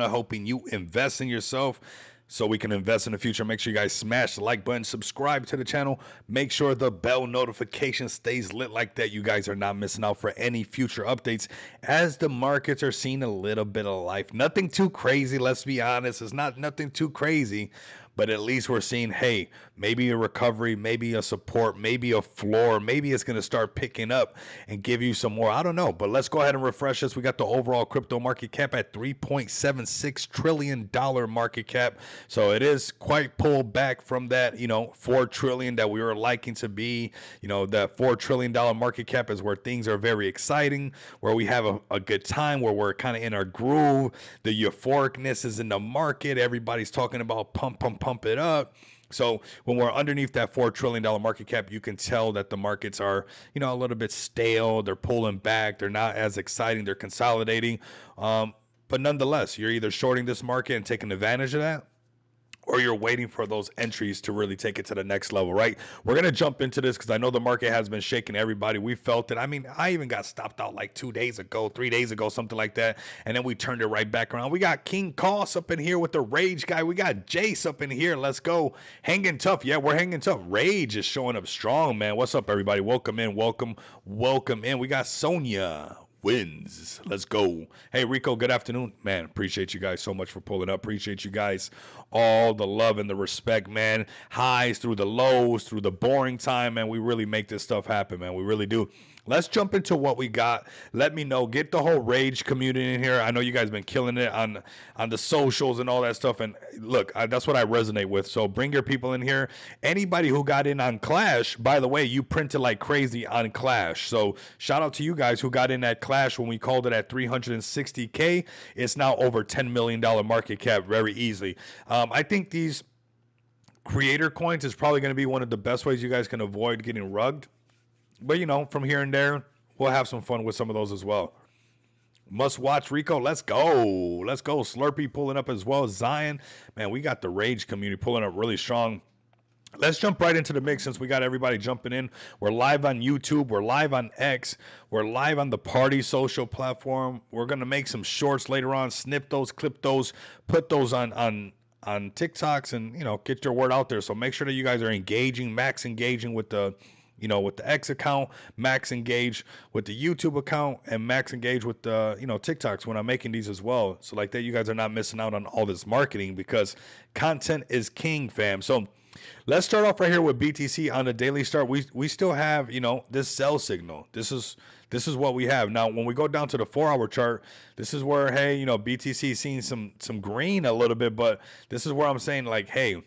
hoping you invest in yourself so we can invest in the future. Make sure you guys smash the like button, subscribe to the channel, make sure the bell notification stays lit like that. You guys are not missing out for any future updates as the markets are seeing a little bit of life. Nothing too crazy, let's be honest. It's not nothing too crazy, but at least we're seeing, hey, maybe a recovery, maybe a support, maybe a floor, maybe it's going to start picking up and give you some more. I don't know, but let's go ahead and refresh this. We got the overall crypto market cap at $3.76 trillion market cap. So it is quite pulled back from that, 4 trillion that we were liking to be. That $4 trillion market cap is where things are very exciting, where we have a good time, where we're kind of in our groove. The euphoricness is in the market. Everybody's talking about pump it up. So when we're underneath that $4 trillion market cap, you can tell that the markets are, a little bit stale. They're pulling back. They're not as exciting. They're consolidating. But nonetheless, you're either shorting this market and taking advantage of that, or you're waiting for those entries to really take it to the next level, right? We're going to jump into this because I know the market has been shaking everybody. We felt it. I mean, I even got stopped out like 2 days ago, 3 days ago, something like that. And then we turned it right back around. We got King Koss up in here with the Rage guy. We got Jace up in here. Let's go. Hanging tough. Yeah, we're hanging tough. Rage is showing up strong, man. What's up, everybody? Welcome in. Welcome in. We got Sonia wins. Let's go. Hey, Rico, good afternoon. Man, appreciate you guys so much for pulling up. Appreciate you guys. All the love and the respect, man. Highs through the lows, through the boring time, man. We really make this stuff happen, man. We really do. Let's jump into what we got. Let me know. Get the whole Rage community in here. I know you guys been killing it on the socials and all that stuff. And look, that's what I resonate with. So bring your people in here. Anybody who got in on Clash, by the way, you printed like crazy on Clash. So shout out to you guys who got in at Clash when we called it at 360K. It's now over $10 million market cap very easily. I think these creator coins is probably going to be one of the best ways you guys can avoid getting rugged. But, from here and there, we'll have some fun with some of those as well. Must watch Rico. Let's go. Let's go. Slurpee pulling up as well. Zion. Man, we got the Rage community pulling up really strong. Let's jump right into the mix since we got everybody jumping in. We're live on YouTube. We're live on X. We're live on the Party social platform. We're going to make some shorts later on. Snip those, clip those, put those on TikToks and, get your word out there. So make sure that you guys are engaging, max engaging with the with the X account, max engage with the YouTube account, and max engage with the, TikToks when I'm making these as well. So like that, you guys are not missing out on all this marketing because content is king, fam. So let's start off right here with BTC on the daily start. We still have, this sell signal. This is what we have. Now, when we go down to the 4-hour chart, this is where, hey, BTC is seeing some green a little bit, but this is where I'm saying like, hey,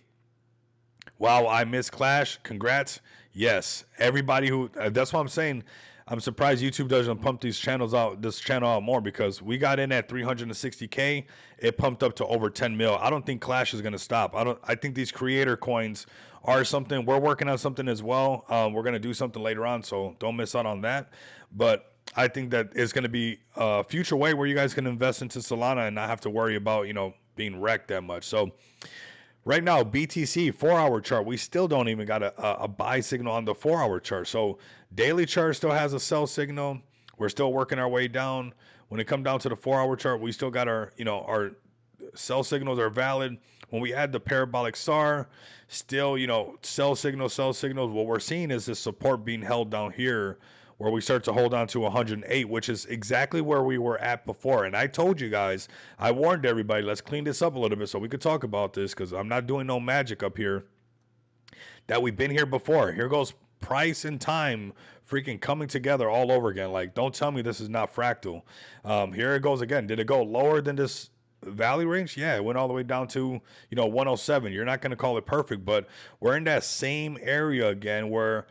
wow, I missed Clash. Congrats. Yes, everybody who that's what I'm saying. I'm surprised YouTube doesn't pump this channel out more because we got in at 360K. It pumped up to over 10 mil. I don't think Clash is going to stop. I think these creator coins are something. We're working on something as well. We're going to do something later on, so don't miss out on that. But I think that it's going to be a future way where you guys can invest into Solana and not have to worry about, being wrecked that much. So right now, BTC 4-hour chart, we still don't even got a buy signal on the 4-hour chart. So daily chart still has a sell signal. We're still working our way down. When it comes down to the 4-hour chart, we still got our sell signals are valid. When we add the parabolic SAR, still, sell signals. What we're seeing is this support being held down here where we start to hold on to 108, which is exactly where we were at before. And I told you guys, I warned everybody, let's clean this up a little bit so we could talk about this because I'm not doing no magic up here, that we've been here before. Here goes price and time freaking coming together all over again. Like, don't tell me this is not fractal. Here it goes again. Did it go lower than this valley range? Yeah, it went all the way down to 107. You're not going to call it perfect, but we're in that same area again where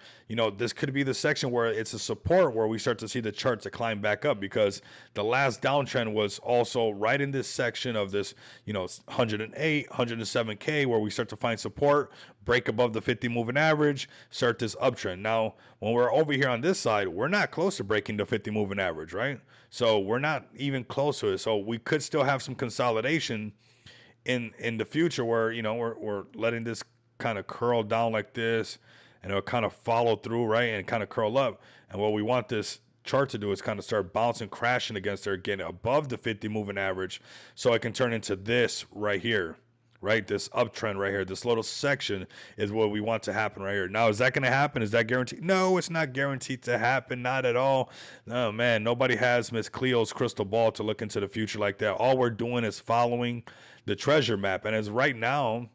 this could be the section where it's a support where we start to see the charts to climb back up, because the last downtrend was also right in this section of this 108 107K where we start to find support, break above the 50 moving average, start this uptrend. Now when we're over here on this side, we're not close to breaking the 50 moving average, right? So we're not even close to it. So we could still have some consolidation in the future where we're letting this kind of curl down like this, and it'll kind of follow through, right, and kind of curl up. And what we want this chart to do is kind of start bouncing, crashing against there, getting above the 50 moving average, so it can turn into this right here, right? This uptrend right here, this little section is what we want to happen right here. Now, is that going to happen? Is that guaranteed? No, it's not guaranteed to happen. Not at all. No, man, nobody has Miss Cleo's crystal ball to look into the future like that. All we're doing is following the treasure map. And as right now,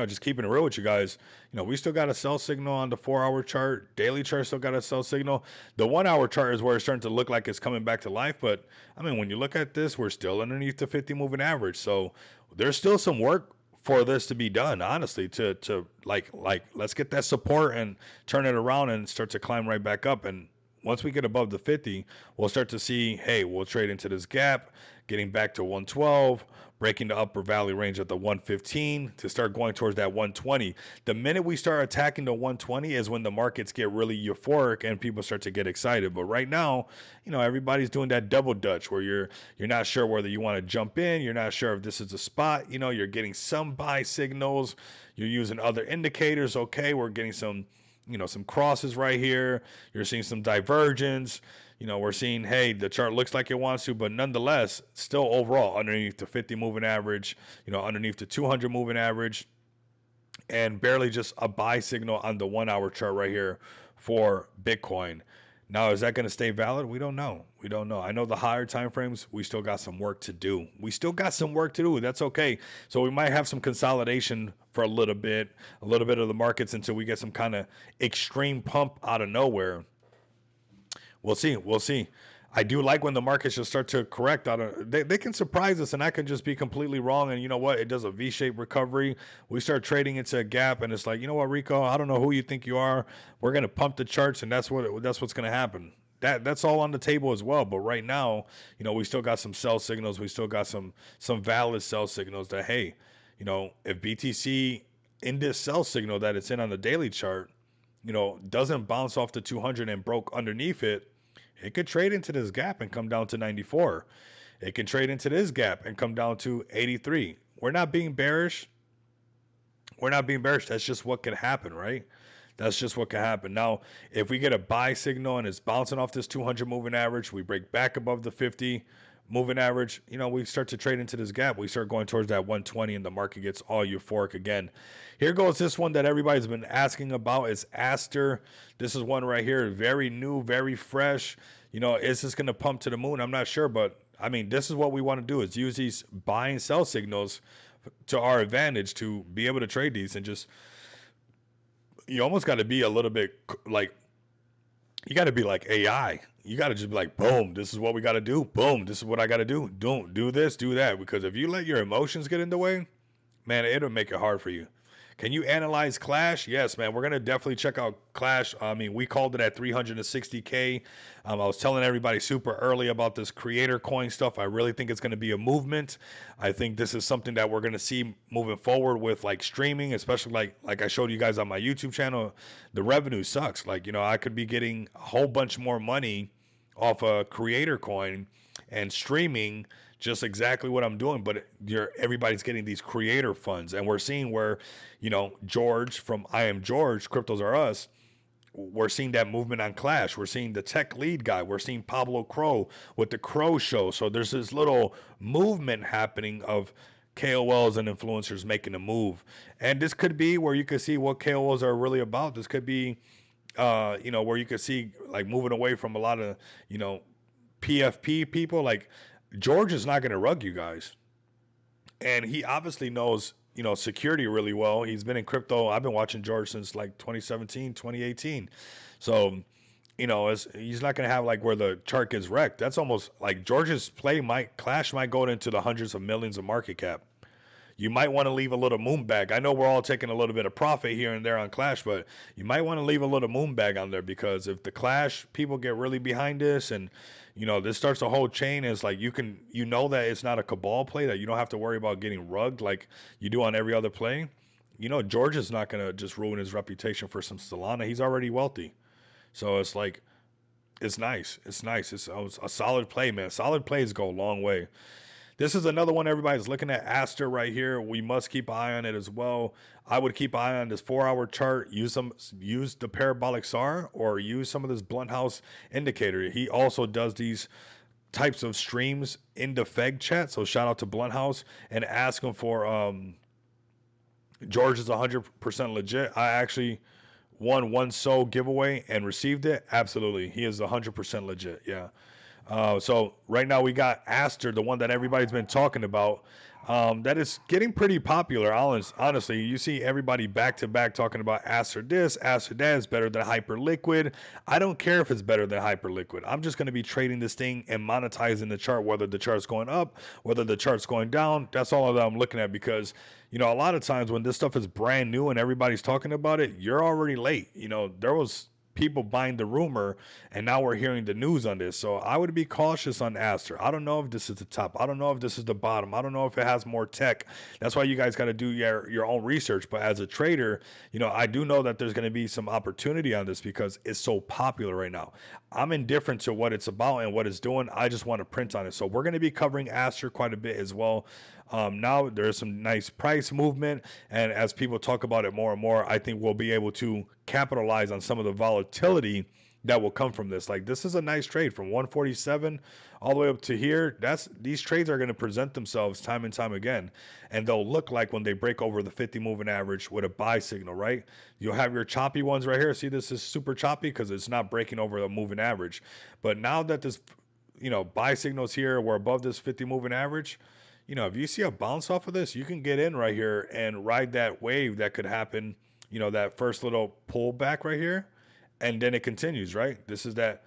just keeping it real with you guys, we still got a sell signal on the 4-hour chart. Daily chart still got a sell signal. The 1-hour chart is where it's starting to look like it's coming back to life. But, I mean, when you look at this, we're still underneath the 50 moving average. So there's still some work for this to be done, honestly, to like let's get that support and turn it around and start to climb right back up. And once we get above the 50, we'll start to see, hey, we'll trade into this gap, getting back to 112, breaking the upper valley range at the 115 to start going towards that 120. The minute we start attacking the 120 is when the markets get really euphoric and people start to get excited. But right now, everybody's doing that double dutch where you're not sure whether you want to jump in, you're not sure if this is a spot, you're getting some buy signals, you're using other indicators. Okay, we're getting some some crosses right here. You're seeing some divergence. We're seeing, hey, the chart looks like it wants to, but nonetheless, still overall underneath the 50 moving average, underneath the 200 moving average, and barely just a buy signal on the 1-hour chart right here for Bitcoin. Now, is that going to stay valid? We don't know. I know the higher time frames, we still got some work to do. That's okay. So we might have some consolidation for a little bit of the markets until we get some kind of extreme pump out of nowhere. We'll see. I do like when the markets just start to correct they can surprise us, and I can just be completely wrong. And you know what? It does a V-shaped recovery. We start trading into a gap, and it's like, you know what, Rico? I don't know who you think you are. We're gonna pump the charts, and that's what's gonna happen. That's all on the table as well. But right now, we still got some sell signals. We still got some valid sell signals that, hey, if BTC in this sell signal that it's in on the daily chart, doesn't bounce off the 200 and broke underneath it, it could trade into this gap and come down to 94. It can trade into this gap and come down to 83. We're not being bearish. That's just what could happen, right? That's just what can happen. Now, if we get a buy signal and it's bouncing off this 200 moving average, we break back above the 50 moving average, we start to trade into this gap. We start going towards that 120 and the market gets all euphoric again. Here goes this one that everybody's been asking about. Is Aster. This is one right here, very new, very fresh. Is this going to pump to the moon? I'm not sure, but I mean, this is what we want to do, is use these buy and sell signals to our advantage to be able to trade these. And just, you almost got to be a little bit like, you got to be like AI. You got to just be like, boom, this is what we got to do. Boom, this is what I got to do. Don't do this, do that. Because if you let your emotions get in the way, man, it'll make it hard for you. Can you analyze Clash? Yes, man. We're going to definitely check out Clash. I mean, we called it at 360K. I was telling everybody super early about this creator coin stuff. I really think it's going to be a movement. I think this is something that we're going to see moving forward with like streaming, especially like I showed you guys on my YouTube channel. The revenue sucks. Like, I could be getting a whole bunch more money off a creator coin and streaming just exactly what I'm doing, but everybody's getting these creator funds, and we're seeing where, George from I Am George, Cryptos Are Us, we're seeing that movement on Clash. We're seeing the tech lead guy. We're seeing Pablo Crow with the Crow Show. So there's this little movement happening of KOLs and influencers making a move, and this could be where you could see what KOLs are really about. This could be, where you could see like moving away from a lot of, PFP people. Like, George is not going to rug you guys. And he obviously knows, security really well. He's been in crypto. I've been watching George since like 2017, 2018. So, he's not going to have like where the chart gets wrecked. That's almost like George's Clash might go into the hundreds of millions of market cap. You might want to leave a little moon bag. I know we're all taking a little bit of profit here and there on Clash, but you might want to leave a little moon bag on there, because if the Clash people get really behind this and, this starts a whole chain, is like that it's not a cabal play, that you don't have to worry about getting rugged like you do on every other play. George is not going to just ruin his reputation for some Solana. He's already wealthy. So it's like, it's nice. It's a solid play, man. Solid plays go a long way. This is another one everybody's looking at. Aster right here. We must keep an eye on it as well. I would keep an eye on this 4-hour chart. Use the parabolic SAR or use some of this blunt house indicator. He also does these types of streams in the Feg chat. So shout out to Blunt House and ask him for George is 100% legit. I actually won one soul giveaway and received it. Absolutely. He is 100% legit. Yeah. So right now we got Aster, the one that everybody's been talking about. That is getting pretty popular. Honestly, you see everybody back to back talking about Aster this, Aster that is better than Hyperliquid. I don't care if it's better than Hyperliquid. I'm just going to be trading this thing and monetizing the chart, whether the chart's going up, whether the chart's going down. That's all that I'm looking at because, you know, a lot of times when this stuff is brand new and everybody's talking about it, you're already late. You know, there was people buying the rumor and now we're hearing the news on this. So I would be cautious on Aster. I don't know if this is the top. I don't know if this is the bottom. I don't know if it has more tech. That's why you guys got to do your own research. But as a trader, you know, I do know that there's going to be some opportunity on this because it's so popular right now. I'm indifferent to what it's about and what it's doing. I just want to print on it. So we're going to be covering Aster quite a bit as well. Now there's some nice price movement, and as people talk about it more and more, I think we'll be able to capitalize on some of the volatility that will come from this. Like this is a nice trade from 147 all the way up to here. These trades are going to present themselves time and time again, and they'll look like when they break over the 50 moving average with a buy signal, right? You'll have your choppy ones right here. See, this is super choppy because it's not breaking over the moving average. But now that this, you know, buy signals here, we're above this 50 moving average. You know, if you see a bounce off of this, you can get in right here and ride that wave that could happen, you know, that first little pullback right here. And then it continues, right? This is that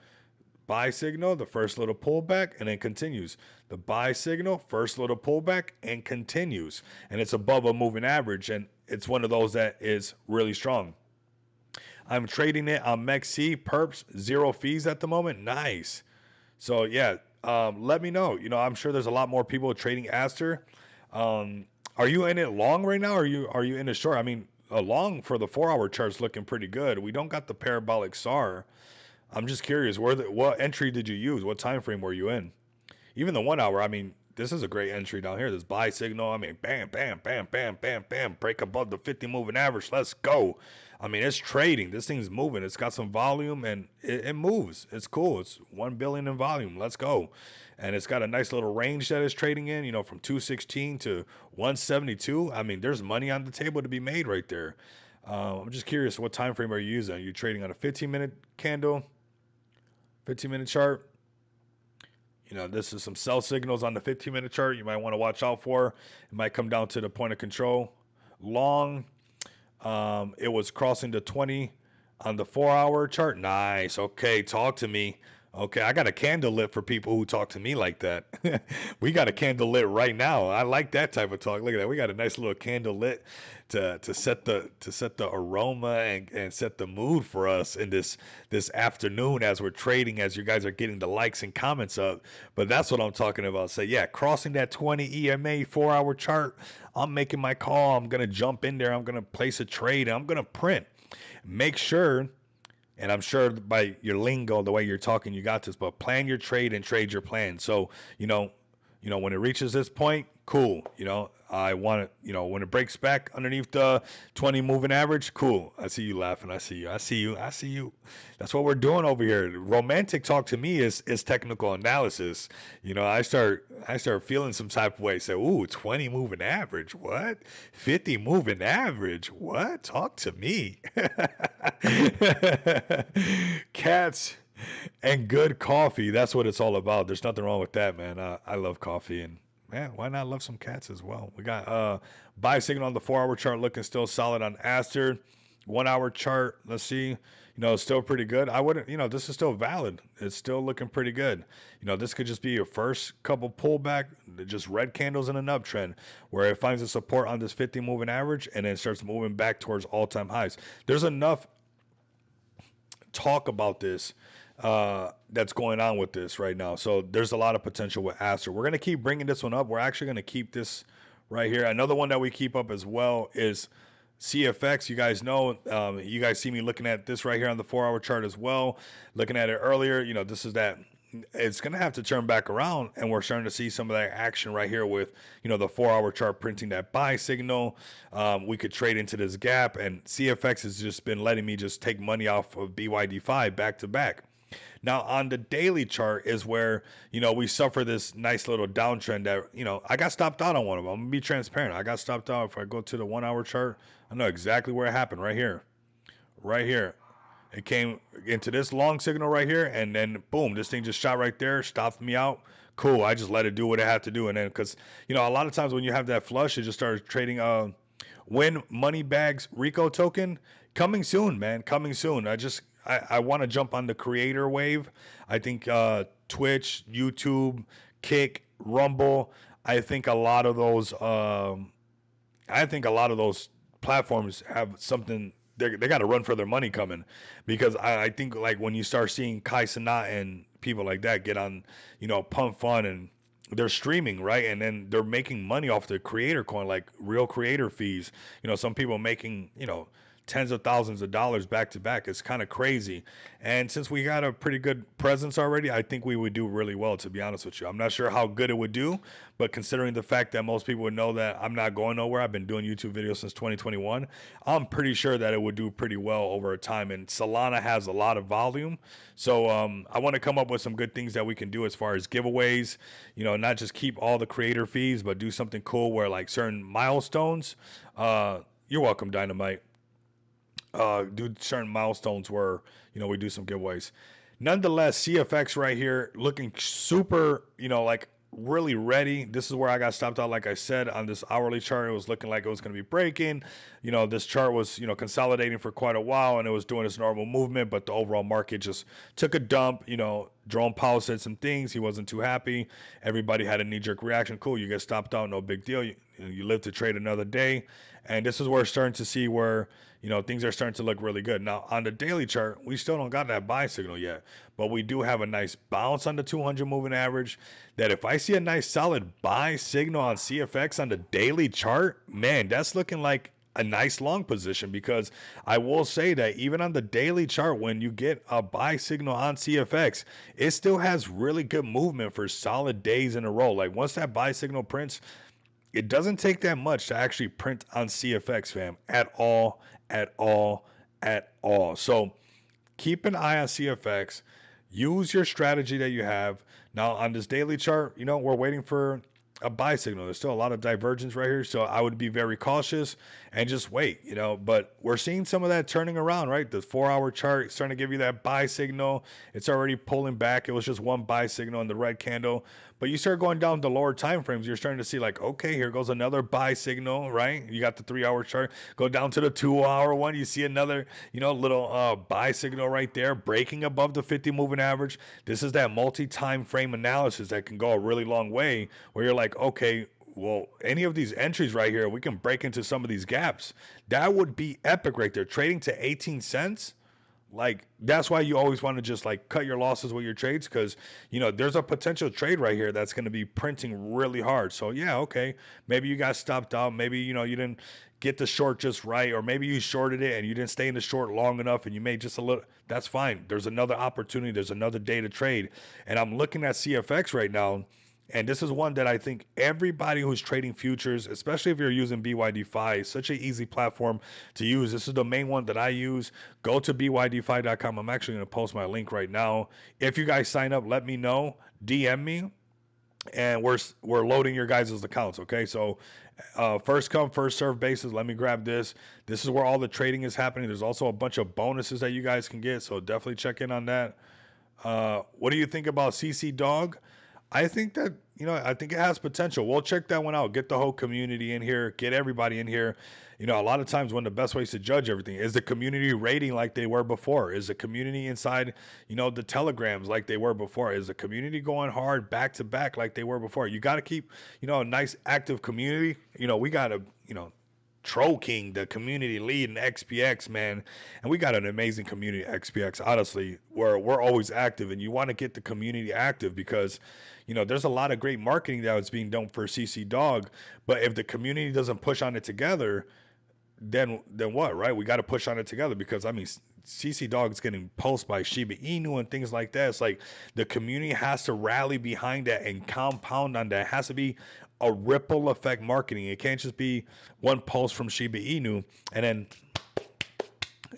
buy signal, the first little pullback, and then continues. The buy signal, first little pullback, and continues. And it's above a moving average. And it's one of those that is really strong. I'm trading it on MEXC, perps, 0 fees at the moment. Nice. So yeah, let me know. You know, I'm sure there's a lot more people trading Aster. Are you in it long right now? Or are you in it short? I mean, a long for the 4-hour chart's looking pretty good. We don't got the parabolic SAR. I'm just curious, what entry did you use? What time frame were you in? Even the 1 hour, I mean, this is a great entry down here. This buy signal, I mean, bam, bam, bam, bam, bam, bam, break above the 50 moving average. Let's go. I mean, it's trading. This thing's moving. It's got some volume and it moves. It's cool. It's 1 billion in volume. Let's go. And it's got a nice little range that it's trading in, you know, from 216 to 172. I mean, there's money on the table to be made right there. I'm just curious, what time frame are you using? Are you trading on a 15-minute candle, 15-minute chart? You know, this is some sell signals on the 15-minute chart you might want to watch out for. It might come down to the point of control. Long, it was crossing the 20 on the 4-hour chart. Nice. Okay, talk to me. Okay, I got a candle lit for people who talk to me like that. We got a candle lit right now. I like that type of talk. Look at that. We got a nice little candle lit to set the aroma and set the mood for us in this afternoon as we're trading, as you guys are getting the likes and comments up. But that's what I'm talking about. So yeah, crossing that 20 EMA 4-hour chart, I'm making my call. I'm gonna jump in there. I'm gonna place a trade. I'm gonna print. Make sure. And I'm sure by your lingo, the way you're talking, you got this, but plan your trade and trade your plan. So, you know, when it reaches this point, cool. You know, I want it, you know, when it breaks back underneath the 20 moving average, cool. I see you laughing. I see you. That's what we're doing over here. Romantic talk to me is technical analysis. You know, I start feeling some type of way. Say, ooh, 20 moving average. What? 50 moving average. What? Talk to me. Cats and good coffee. That's what it's all about. There's nothing wrong with that, man. I love coffee, and man, why not love some cats as well? We got buy signal on the 4-hour chart looking still solid on Aster. 1-hour chart, let's see. You know, it's still pretty good. I wouldn't, you know, this is still valid. It's still looking pretty good. You know, this could just be your first couple pullback, just red candles in an uptrend where it finds a support on this 50 moving average and then starts moving back towards all-time highs. There's enough talk about this that's going on with this right now. So there's a lot of potential with Aster. We're going to keep bringing this one up. We're actually going to keep this right here. Another one that we keep up as well is CFX. You guys know, you guys see me looking at this right here on the 4-hour chart as well. Looking at it earlier, you know, this is that it's going to have to turn back around, and we're starting to see some of that action right here with, the 4 hour chart printing that buy signal. We could trade into this gap, and CFX has just been letting me just take money off of BYD5 back to back. Now on the daily chart is where, we suffer this nice little downtrend that, I got stopped out on one of them. I'm gonna be transparent. I got stopped out. If I go to the 1 hour chart, I know exactly where it happened. Right here. Right here. It came into this long signal right here, and then boom, this thing just shot right there, stopped me out. Cool. I just let it do what it had to do. And then, because, a lot of times when you have that flush, it just starts trading Win Money Bags Rico token. Coming soon, man. Coming soon. I want to jump on the creator wave. I think Twitch, YouTube, Kick, Rumble. I think a lot of those. I think a lot of those platforms have something. They got to run for their money coming, because I think like when you start seeing Kai Cenat and people like that get on, Pump Fun, and they're streaming, right, and then they're making money off the creator coin, like real creator fees. Some people making tens of thousands of dollars back to back. It's kind of crazy. And since we got a pretty good presence already, I think we would do really well, to be honest with you. I'm not sure how good it would do, but considering the fact that most people would know that I'm not going nowhere, I've been doing YouTube videos since 2021, I'm pretty sure that it would do pretty well over time. And Solana has a lot of volume. So I want to come up with some good things that we can do as far as giveaways, not just keep all the creator fees, but do something cool where like certain milestones, you're welcome, Dynamite, do certain milestones where we do some giveaways. Nonetheless, CFX right here looking super, like really ready. This is where I got stopped out. Like I said, on this hourly chart, it was looking like it was going to be breaking. This chart was consolidating for quite a while, and it was doing its normal movement, but the overall market just took a dump. Jerome Powell said some things. He wasn't too happy. Everybody had a knee-jerk reaction. Cool, you get stopped out, no big deal. You live to trade another day. And this is where we're starting to see where things are starting to look really good. Now on the daily chart, we still don't got that buy signal yet, but we do have a nice bounce on the 200 moving average. That if I see a nice solid buy signal on CFX on the daily chart, man, that's looking like a nice long position, because I will say that even on the daily chart, when you get a buy signal on CFX, it still has really good movement for solid days in a row. Like once that buy signal prints, it doesn't take that much to actually print on CFX, fam, at all, at all, at all. So keep an eye on CFX. Use your strategy that you have. Now on this daily chart, we're waiting for a buy signal. There's still a lot of divergence right here, so I would be very cautious and just wait, but we're seeing some of that turning around, right? The 4-hour chart is starting to give you that buy signal. It's already pulling back. It was just one buy signal in the red candle, but you start going down the lower time frames, you're starting to see like, okay, here goes another buy signal, right? You got the 3-hour chart, go down to the 2-hour one, you see another little buy signal right there, breaking above the 50 moving average. This is that multi-time frame analysis that can go a really long way, where you're like, okay, well, any of these entries right here, we can break into some of these gaps. That would be epic right there. Trading to 18 cents. Like, that's why you always want to just like cut your losses with your trades, because there's a potential trade right here that's going to be printing really hard. So yeah, okay, maybe you got stopped out, maybe you didn't get the short just right, or maybe you shorted it and you didn't stay in the short long enough and you made just a little. That's fine. There's another opportunity, there's another day to trade. And I'm looking at CFX right now, and this is one that I think everybody who's trading futures, especially if you're using BYD5, such an easy platform to use. This is the main one that I use. Go to byd5.com. I'm actually going to post my link right now. If you guys sign up, let me know. DM me, and we're loading your guys' accounts. Okay, so first come, first serve basis. Let me grab this. This is where all the trading is happening. There's also a bunch of bonuses that you guys can get, so definitely check in on that. What do you think about CC Dog? I think that, I think it has potential. We'll check that one out. Get the whole community in here. Get everybody in here. A lot of times one of the best ways to judge everything is the community rating like they were before. Is the community inside, the telegrams like they were before? Is the community going hard back to back like they were before? You got to keep, a nice active community. We got to, Troll King, the community lead in XPX, man. And we got an amazing community at XPX, honestly, where we're always active, and you want to get the community active because, there's a lot of great marketing that was being done for CC Dog. But if the community doesn't push on it together, then what, right? We got to push on it together, because CC Dog's getting posted by Shiba Inu and things like that. It's like the community has to rally behind that and compound on that. It has to be a ripple effect marketing. It can't just be one post from Shiba Inu and then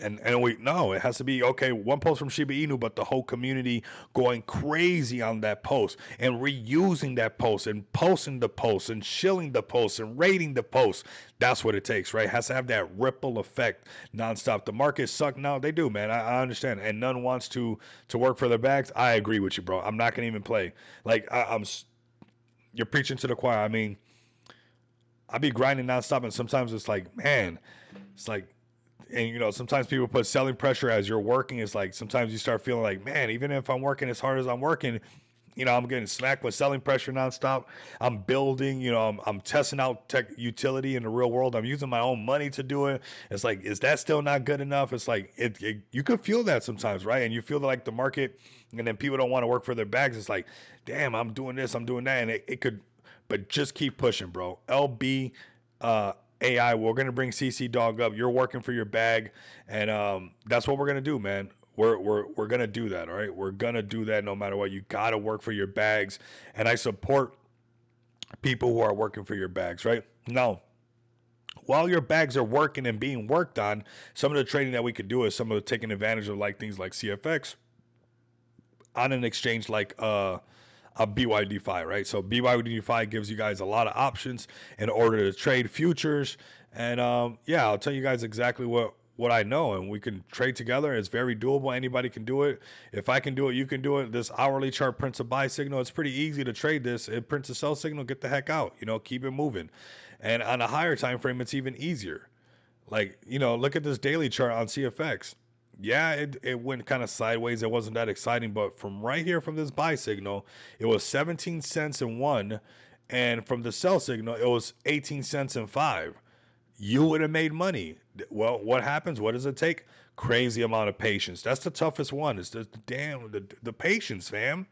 and we no, it has to be okay. One post from Shiba Inu, but the whole community going crazy on that post and reusing that post and posting the post and shilling the post and rating the post. That's what it takes, right? It has to have that ripple effect nonstop. The market suck now. They do, man. I understand, and none wants to work for their bags. I agree with you, bro. I'm not gonna even play. Like I'm, you're preaching to the choir. I mean, I be grinding nonstop, and sometimes it's like, man, it's like, and you know, sometimes people put selling pressure as you're working. It's like sometimes you start feeling like, man, even if I'm working as hard as I'm working, you know, I'm getting smacked with selling pressure nonstop. I'm building, you know, I'm testing out tech utility in the real world. I'm using my own money to do it. It's like, is that still not good enough? It's like, you could feel that sometimes, right? And you feel like the market, and then people don't want to work for their bags. It's like, damn, I'm doing this, I'm doing that. And it could, but just keep pushing, bro. LB, AI, we're gonna bring CC Dog up. You're working for your bag, and that's what we're gonna do, man. We're gonna do that, all right? We're gonna do that no matter what. You gotta work for your bags, and I support people who are working for your bags, right? Now, while your bags are working and being worked on, some of the trading that we could do is some of the taking advantage of like things like CFX on an exchange like a BYD-Fi, right? So BYD-Fi gives you guys a lot of options in order to trade futures, and yeah, I'll tell you guys exactly what I know, and we can trade together. It's very doable. Anybody can do it. If I can do it, you can do it. This hourly chart prints a buy signal. It's pretty easy to trade this. It prints a sell signal. Get the heck out. You know, keep it moving. And on a higher time frame, it's even easier. Like, you know, look at this daily chart on CFX. Yeah, it went kind of sideways. It wasn't that exciting, but from right here from this buy signal, it was 17 cents and one, and from the sell signal, it was 18 cents and five. You would have made money. Well, what happens? What does it take? Crazy amount of patience. That's the toughest one. It's the the patience, fam.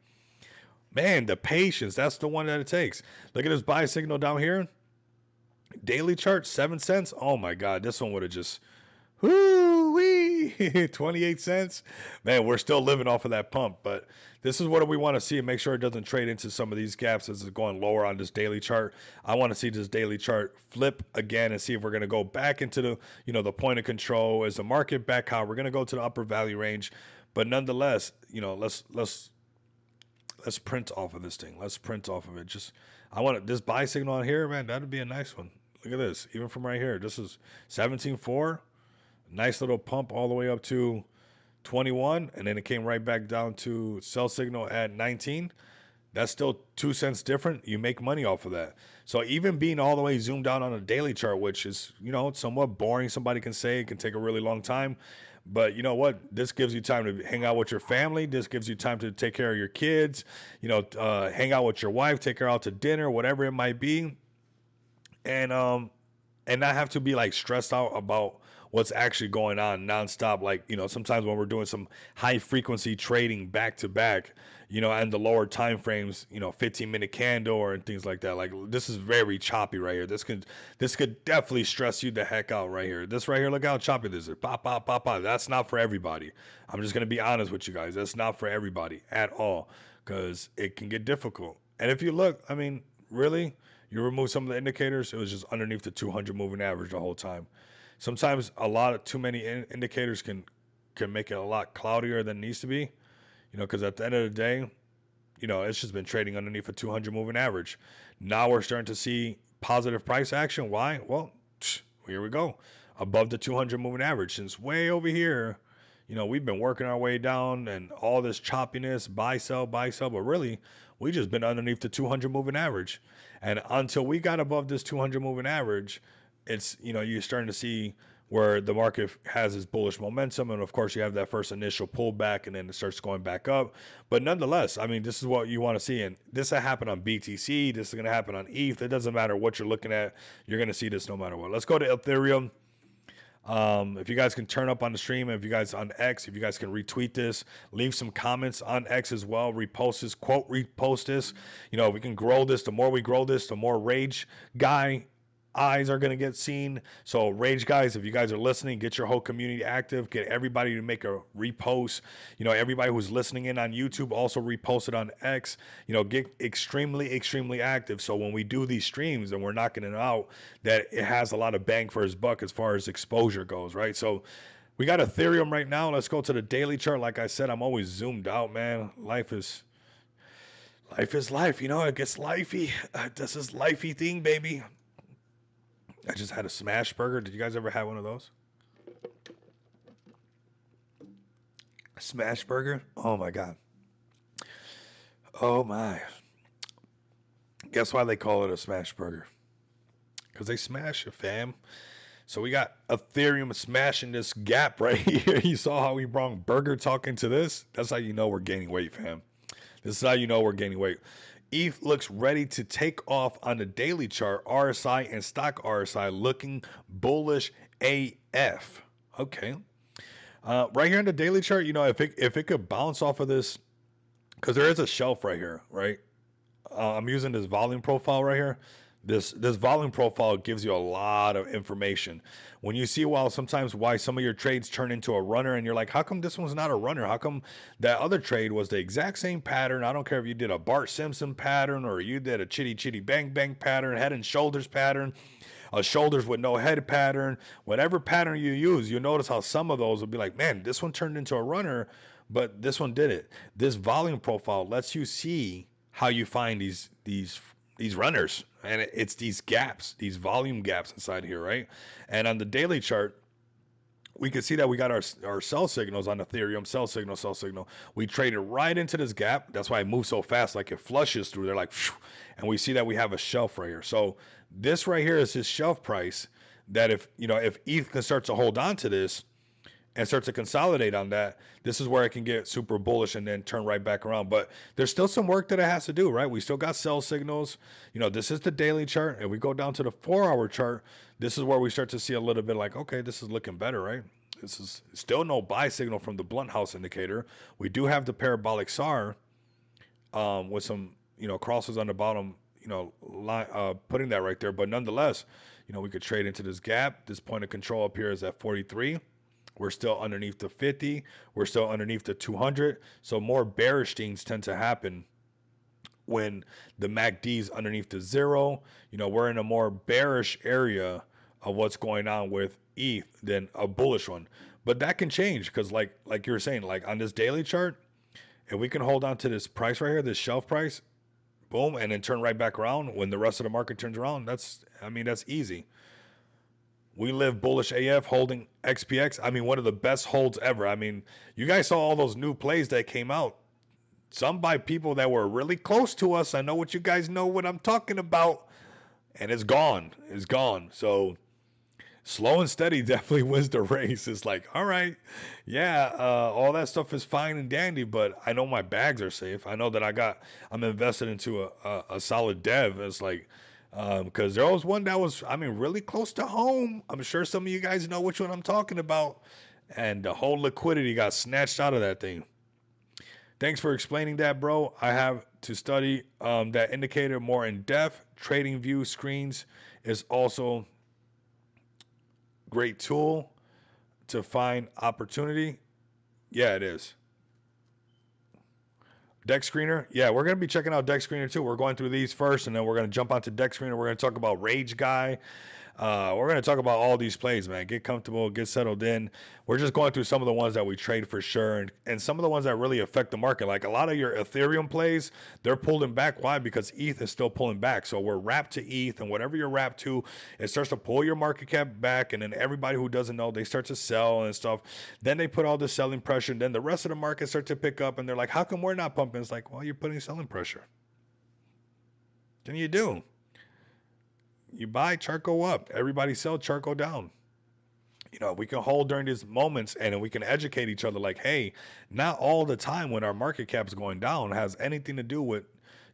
Man, the patience. That's the one that it takes. Look at this buy signal down here. Daily chart, 7 cents. Oh my God, this one would have just whoo wee 28 cents. Man, we're still living off of that pump, but this is what we want to see and make sure it doesn't trade into some of these gaps as it's going lower on this daily chart. I want to see this daily chart flip again and see if we're going to go back into the, you know, the point of control. Is the market back out? We're going to go to the upper value range, but nonetheless, you know, let's print off of this thing. Let's print off of it. Just I want this buy signal on here, man. That'd be a nice one. Look at this. Even from right here, this is 17.4. Nice little pump all the way up to 21, and then it came right back down to sell signal at 19. That's still 2 cents different. You make money off of that. So even being all the way zoomed out on a daily chart, which is, you know, somewhat boring, somebody can say it can take a really long time. But you know what? This gives you time to hang out with your family. This gives you time to take care of your kids, you know, hang out with your wife, take her out to dinner, whatever it might be. And not have to be like stressed out about what's actually going on nonstop. Like, you know, sometimes when we're doing some high frequency trading back to back, you know, and the lower time frames, you know, 15-minute candle or and things like that. Like this is very choppy right here. This could definitely stress you the heck out right here. This right here, look how choppy this is. Pop, pop, pop, pop. That's not for everybody. I'm just gonna be honest with you guys. That's not for everybody at all, because it can get difficult. And if you look, I mean, really, you remove some of the indicators, it was just underneath the 200 moving average the whole time. Sometimes a lot of too many indicators can make it a lot cloudier than it needs to be, you know, because at the end of the day, you know, it's just been trading underneath a 200 moving average. Now we're starting to see positive price action. Why? Well, here we go. Above the 200 moving average. Since way over here, you know, we've been working our way down and all this choppiness, buy, sell, but really, we just been underneath the 200 moving average. And until we got above this 200 moving average, it's, you know, you're starting to see where the market has its bullish momentum. And of course, you have that first initial pullback and then it starts going back up. But nonetheless, I mean, this is what you want to see. And this will happen on BTC. This is going to happen on ETH. It doesn't matter what you're looking at. You're going to see this no matter what. Let's go to Ethereum. If you guys can turn up on the stream, if you guys on X, if you guys can retweet this, leave some comments on X as well, repost this, quote, repost this. You know, we can grow this. The more we grow this, the more Rage Guy eyes are going to get seen. So rage guys, if you guys are listening, get your whole community active, get everybody to make a repost. Everybody who's listening in on YouTube also repost it on X. Get extremely active, so when we do these streams and we're knocking it out, that it has a lot of bang for his buck as far as exposure goes, right? So we got Ethereum right now. Let's go to the daily chart. Like I said, I'm always zoomed out, man. Life is life. It gets lifey. This is lifey thing, baby. I just had a smash burger. Did you guys ever have one of those? A smash burger? Oh my God. Oh my. Guess why they call it a smash burger? Because they smash it, fam. So we got Ethereum smashing this gap right here. You saw how we brought burger talk into this? That's how you know we're gaining weight, fam. This is how you know we're gaining weight. ETH looks ready to take off on the daily chart. RSI and stock RSI looking bullish AF. Okay. Right here on the daily chart, if it could bounce off of this, because there is a shelf right here, right? I'm using this volume profile right here. This volume profile gives you a lot of information. When you see sometimes why some of your trades turn into a runner, and you're like, how come this one's not a runner? How come that other trade was the exact same pattern? I don't care if you did a Bart Simpson pattern or you did a chitty chitty bang bang pattern, head and shoulders pattern, a shoulders with no head pattern. Whatever pattern you use, you'll notice how some of those will be like, man, this one turned into a runner, but this one did it. This volume profile lets you see how you find these runners, and it's these gaps, these volume gaps inside here, right? And on the daily chart, we can see that we got our sell signals on Ethereum, sell signal. We traded right into this gap. That's why it moves so fast, like it flushes through there, like, and we see that we have a shelf right here. So this right here is his shelf price. That if ETH can start to hold on to this and start to consolidate on that, this is where it can get super bullish and then turn right back around. But there's still some work that it has to do, right? We still got sell signals. This is the daily chart. And we go down to the 4-hour chart. This is where we start to see a little bit like, okay, this is looking better, right? This is still no buy signal from the blunt house indicator. We do have the parabolic SAR with some, crosses on the bottom, line, putting that right there. But nonetheless, we could trade into this gap. This point of control up here is at 43. We're still underneath the 50. We're still underneath the 200. So more bearish things tend to happen when the MACD is underneath the 0. We're in a more bearish area of what's going on with ETH than a bullish one. But that can change because like you were saying, like on this daily chart, if we can hold on to this price right here, this shelf price, boom, and then turn right back around when the rest of the market turns around, that's easy. We live bullish AF holding XPX. One of the best holds ever. You guys saw all those new plays that came out. Some by people that were really close to us. I know what you guys know what I'm talking about. And it's gone. It's gone. So slow and steady definitely wins the race. It's like, all right, yeah, all that stuff is fine and dandy, but I know my bags are safe. I know that I'm invested into a solid dev. It's like, because there was one that was, really close to home. I'm sure some of you guys know which one I'm talking about. And the whole liquidity got snatched out of that thing. Thanks for explaining that, bro. I have to study that indicator more in depth. Trading view screens is also great tool to find opportunity. Yeah, it is. Deck Screener. Yeah, we're going to be checking out Deck Screener too. We're going through these first, and then we're going to jump onto Deck Screener. We're going to talk about Rage Guy. We're going to talk about all these plays, man. Get comfortable, get settled in. We're just going through some of the ones that we trade for sure, and some of the ones that really affect the market. Like a lot of your Ethereum plays, they're pulling back. Why? Because ETH is still pulling back. So we're wrapped to ETH, and whatever you're wrapped to, it starts to pull your market cap back, and then everybody who doesn't know, they start to sell and stuff. Then they put all the selling pressure, and then the rest of the market start to pick up, and they're like, how come we're not pumping? It's like, well, you're putting selling pressure. Then you do. You buy, chart go up. Everybody sell, chart go down. We can hold during these moments, and we can educate each other like, hey, not all the time when our market cap is going down has anything to do with,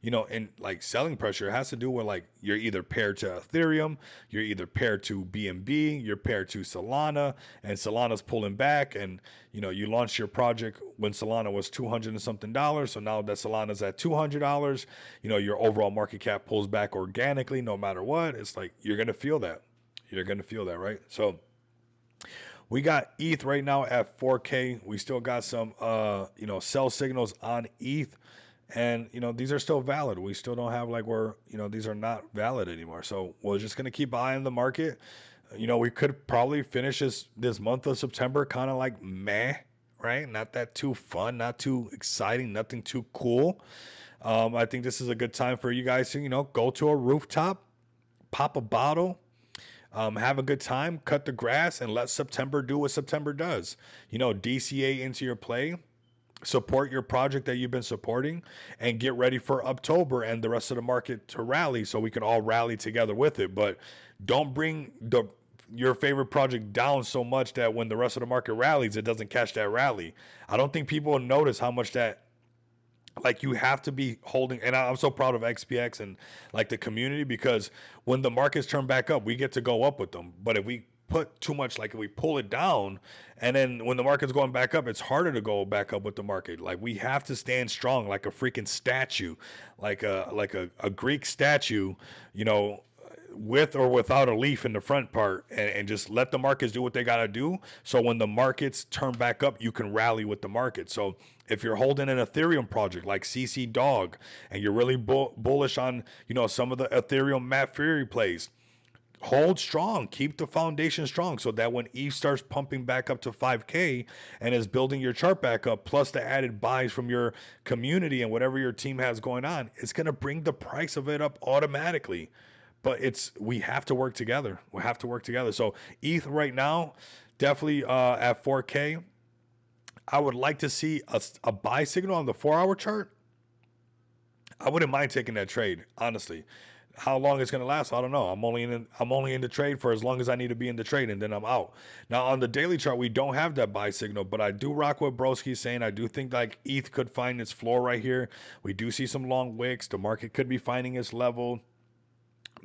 and like selling pressure has to do with like you're either paired to Ethereum, you're either paired to BNB, you're paired to Solana, and Solana's pulling back. And you launched your project when Solana was 200 and something dollars. So now that Solana's at $200, your overall market cap pulls back organically no matter what. It's like you're gonna feel that. You're gonna feel that, right? So we got ETH right now at 4K. We still got some sell signals on ETH. And these are still valid. We still don't have like these are not valid anymore. So we're just gonna keep an eye on the market. We could probably finish this month of September kind of like meh, right? Not that too fun, not too exciting, nothing too cool. I think this is a good time for you guys to go to a rooftop, pop a bottle, have a good time, cut the grass, and let September do what September does. DCA into your play, support your project that you've been supporting, and get ready for October and the rest of the market to rally so we can all rally together with it. But don't bring your favorite project down so much that when the rest of the market rallies, it doesn't catch that rally. I don't think people notice how much that, like, you have to be holding. And I'm so proud of XPX and like the community, because when the markets turn back up, we get to go up with them. But if we put too much, like if we pull it down, and then when the market's going back up, it's harder to go back up with the market. Like, we have to stand strong like a freaking statue, like a Greek statue, with or without a leaf in the front part, and just let the markets do what they got to do. So when the markets turn back up, you can rally with the market. So if you're holding an Ethereum project like CC Dog, and you're really bullish on, some of the Ethereum Matt Fury plays, hold strong, keep the foundation strong, so that when ETH starts pumping back up to 5K and is building your chart back up, plus the added buys from your community and whatever your team has going on, it's going to bring the price of it up automatically. But we have to work together. We have to work together. So ETH right now, definitely at 4K. I would like to see a buy signal on the 4-hour chart. I wouldn't mind taking that trade, honestly. How long it's gonna last, I don't know. I'm only in the trade for as long as I need to be in the trade, and then I'm out. Now on the daily chart, we don't have that buy signal, but I do rock what Broski's saying. I do think like ETH could find its floor right here. We do see some long wicks. The market could be finding its level.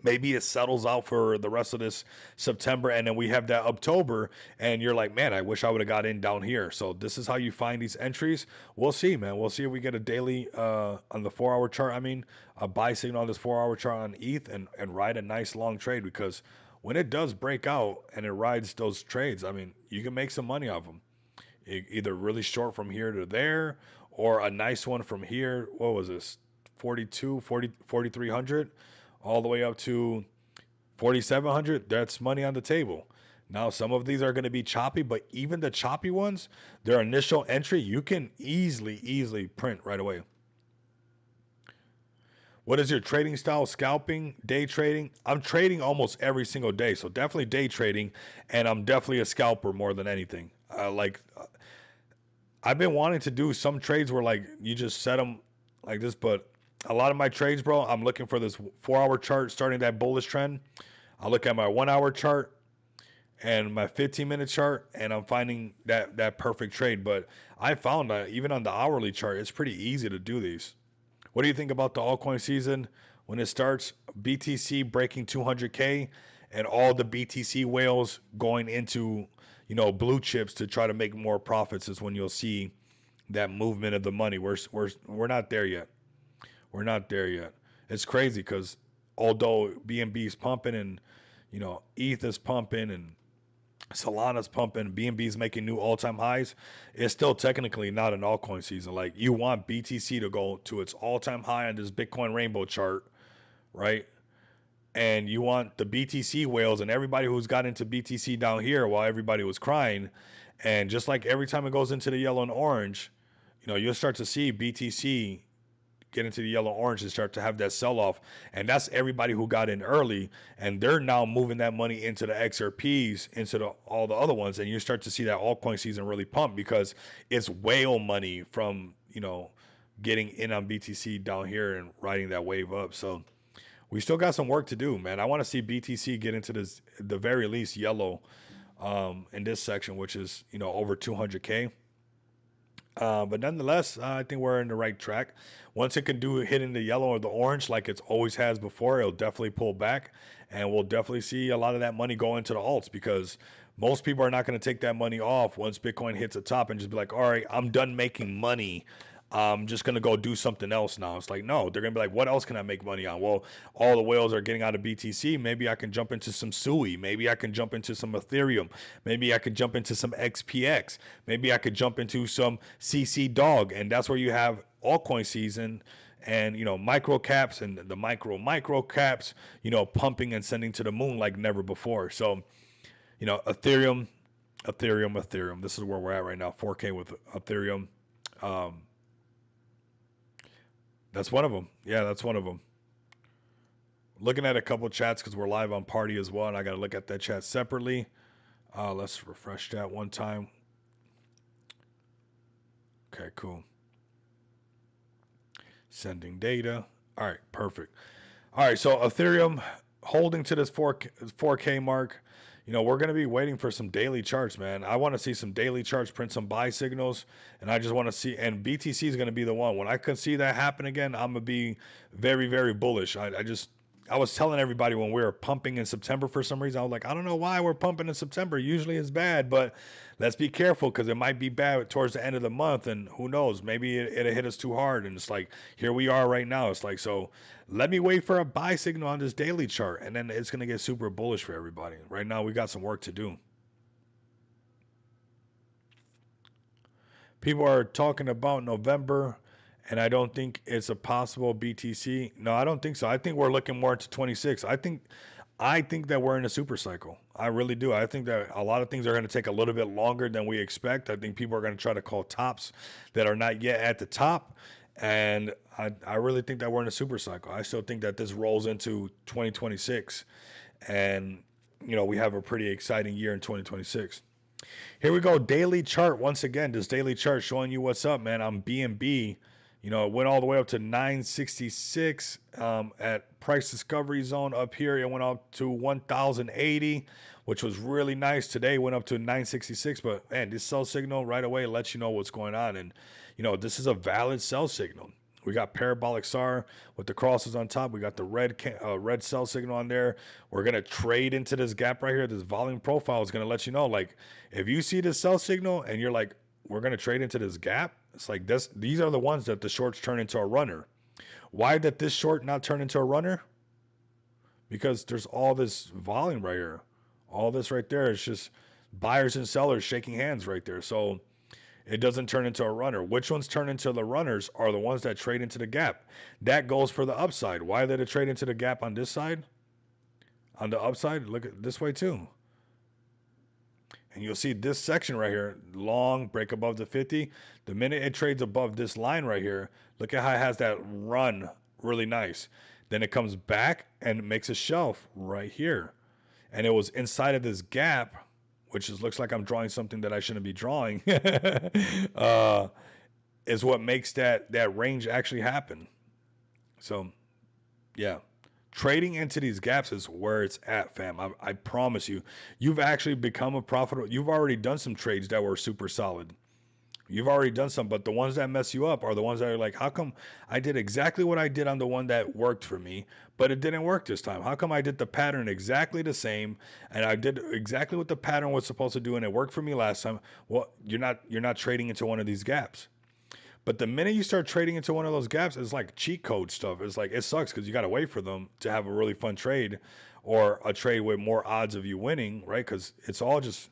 Maybe it settles out for the rest of this September, and then we have that October, and you're like, man, I wish I would have got in down here. So this is how you find these entries. We'll see, man. We'll see if we get a daily on the 4-hour chart. I mean, a buy signal on this 4-hour chart on ETH, and ride a nice long trade, because when it does break out and it rides those trades, I mean, you can make some money off them. Either really short from here to there, or a nice one from here. What was this? 4,300 all the way up to 4,700. That's money on the table. Now, some of these are going to be choppy, but even the choppy ones, their initial entry, you can easily print right away. What is your trading style? Scalping, day trading? I'm trading almost every single day, so definitely day trading, and I'm definitely a scalper more than anything. I've been wanting to do some trades where like you just set them like this, but a lot of my trades, bro, I'm looking for this 4-hour chart starting that bullish trend. I look at my 1-hour chart and my 15-minute chart, and I'm finding that perfect trade. But I found that even on the hourly chart, it's pretty easy to do these. What do you think about the altcoin season when it starts? BTC breaking 200K, and all the BTC whales going into blue chips to try to make more profits is when you'll see that movement of the money. We're not there yet. We're not there yet. It's crazy because although BNB is pumping, and ETH is pumping, and Solana's pumping, BNB is making new all-time highs, it's still technically not an altcoin season. Like, you want BTC to go to its all-time high on this Bitcoin rainbow chart, right? And you want the BTC whales and everybody who's got into BTC down here while everybody was crying. And just like every time it goes into the yellow and orange, you'll start to see BTC get into the yellow orange and start to have that sell off. And that's everybody who got in early, and they're now moving that money into the XRPs, into all the other ones. And you start to see that altcoin season really pump, because it's whale money from getting in on BTC down here and riding that wave up. So we still got some work to do, man. I want to see BTC get into this, the very least yellow in this section, which is over 200K. But nonetheless, I think we're in the right track. Once it can do hit in the yellow or the orange like it's always has before, it'll definitely pull back, and we'll definitely see a lot of that money go into the alts because most people are not going to take that money off once Bitcoin hits the top and just be like, all right, I'm done making money. I'm just gonna go do something else now. It's like, no, they're gonna be like, what else can I make money on? Well, all the whales are getting out of BTC. Maybe I can jump into some SUI. Maybe I can jump into some Ethereum. Maybe I could jump into some XPX. Maybe I could jump into some CC Dog. And that's where you have altcoin season and micro caps and the micro caps, pumping and sending to the moon like never before. So, Ethereum. This is where we're at right now. 4K with Ethereum. Um, that's one of them. Yeah, that's one of them. Looking at a couple chats because we're live on Party as well, and I got to look at that chat separately. Let's refresh that one time. Okay, cool. Sending data. All right, perfect. All right, so Ethereum holding to this 4K mark. We're going to be waiting for some daily charts, man. I want to see some daily charts print some buy signals, and I just want to see. And BTC is going to be the one. When I can see that happen again, I'm going to be very, very bullish. I was telling everybody when we were pumping in September for some reason, I was like, I don't know why we're pumping in September. Usually it's bad, but let's be careful because it might be bad towards the end of the month. And who knows, maybe it'll hit us too hard. And it's like, here we are right now. It's like, so let me wait for a buy signal on this daily chart. And then it's going to get super bullish for everybody. Right now, we got some work to do. People are talking about November, and I don't think it's a possible BTC. No, I don't think so. I think we're looking more into 26. I think that we're in a super cycle. I really do. I think that a lot of things are going to take a little bit longer than we expect. I think people are going to try to call tops that are not yet at the top. And I really think that we're in a super cycle. I still think that this rolls into 2026. And, we have a pretty exciting year in 2026. Here we go. Daily chart. Once again, this daily chart showing you what's up, man. I'm BNB. It went all the way up to 966 at price discovery zone up here. It went up to 1080, which was really nice. Today went up to 966, but man, this sell signal right away lets you know what's going on. And, this is a valid sell signal. We got parabolic SAR with the crosses on top. We got the red sell signal on there. We're gonna trade into this gap right here. This volume profile is gonna let you know, like, if you see this sell signal and you're like, we're gonna trade into this gap. It's like this. These are the ones that the shorts turn into a runner. Why did this short not turn into a runner? Because there's all this volume right here. All this right there is just buyers and sellers shaking hands right there. So it doesn't turn into a runner. Which ones turn into the runners are the ones that trade into the gap. That goes for the upside. Why did it trade into the gap on this side? On the upside, look at this way too. And you'll see this section right here, long break above the 50. The minute it trades above this line right here, look at how it has that run really nice. Then it comes back and it makes a shelf right here. And it was inside of this gap, which looks like I'm drawing something that I shouldn't be drawing, uh, is what makes that range actually happen. So, yeah. Trading into these gaps is where it's at, fam. I promise you, you've actually become a profitable. You've already done some trades that were super solid. You've already done some, but the ones that mess you up are the ones that are like, how come I did exactly what I did on the one that worked for me, but it didn't work this time? How come I did the pattern exactly the same and I did exactly what the pattern was supposed to do and it worked for me last time? Well, you're not trading into one of these gaps. But the minute you start trading into one of those gaps, it's like cheat code stuff. It's like it sucks because you got to wait for them to have a really fun trade or a trade with more odds of you winning, right? Because it's all just,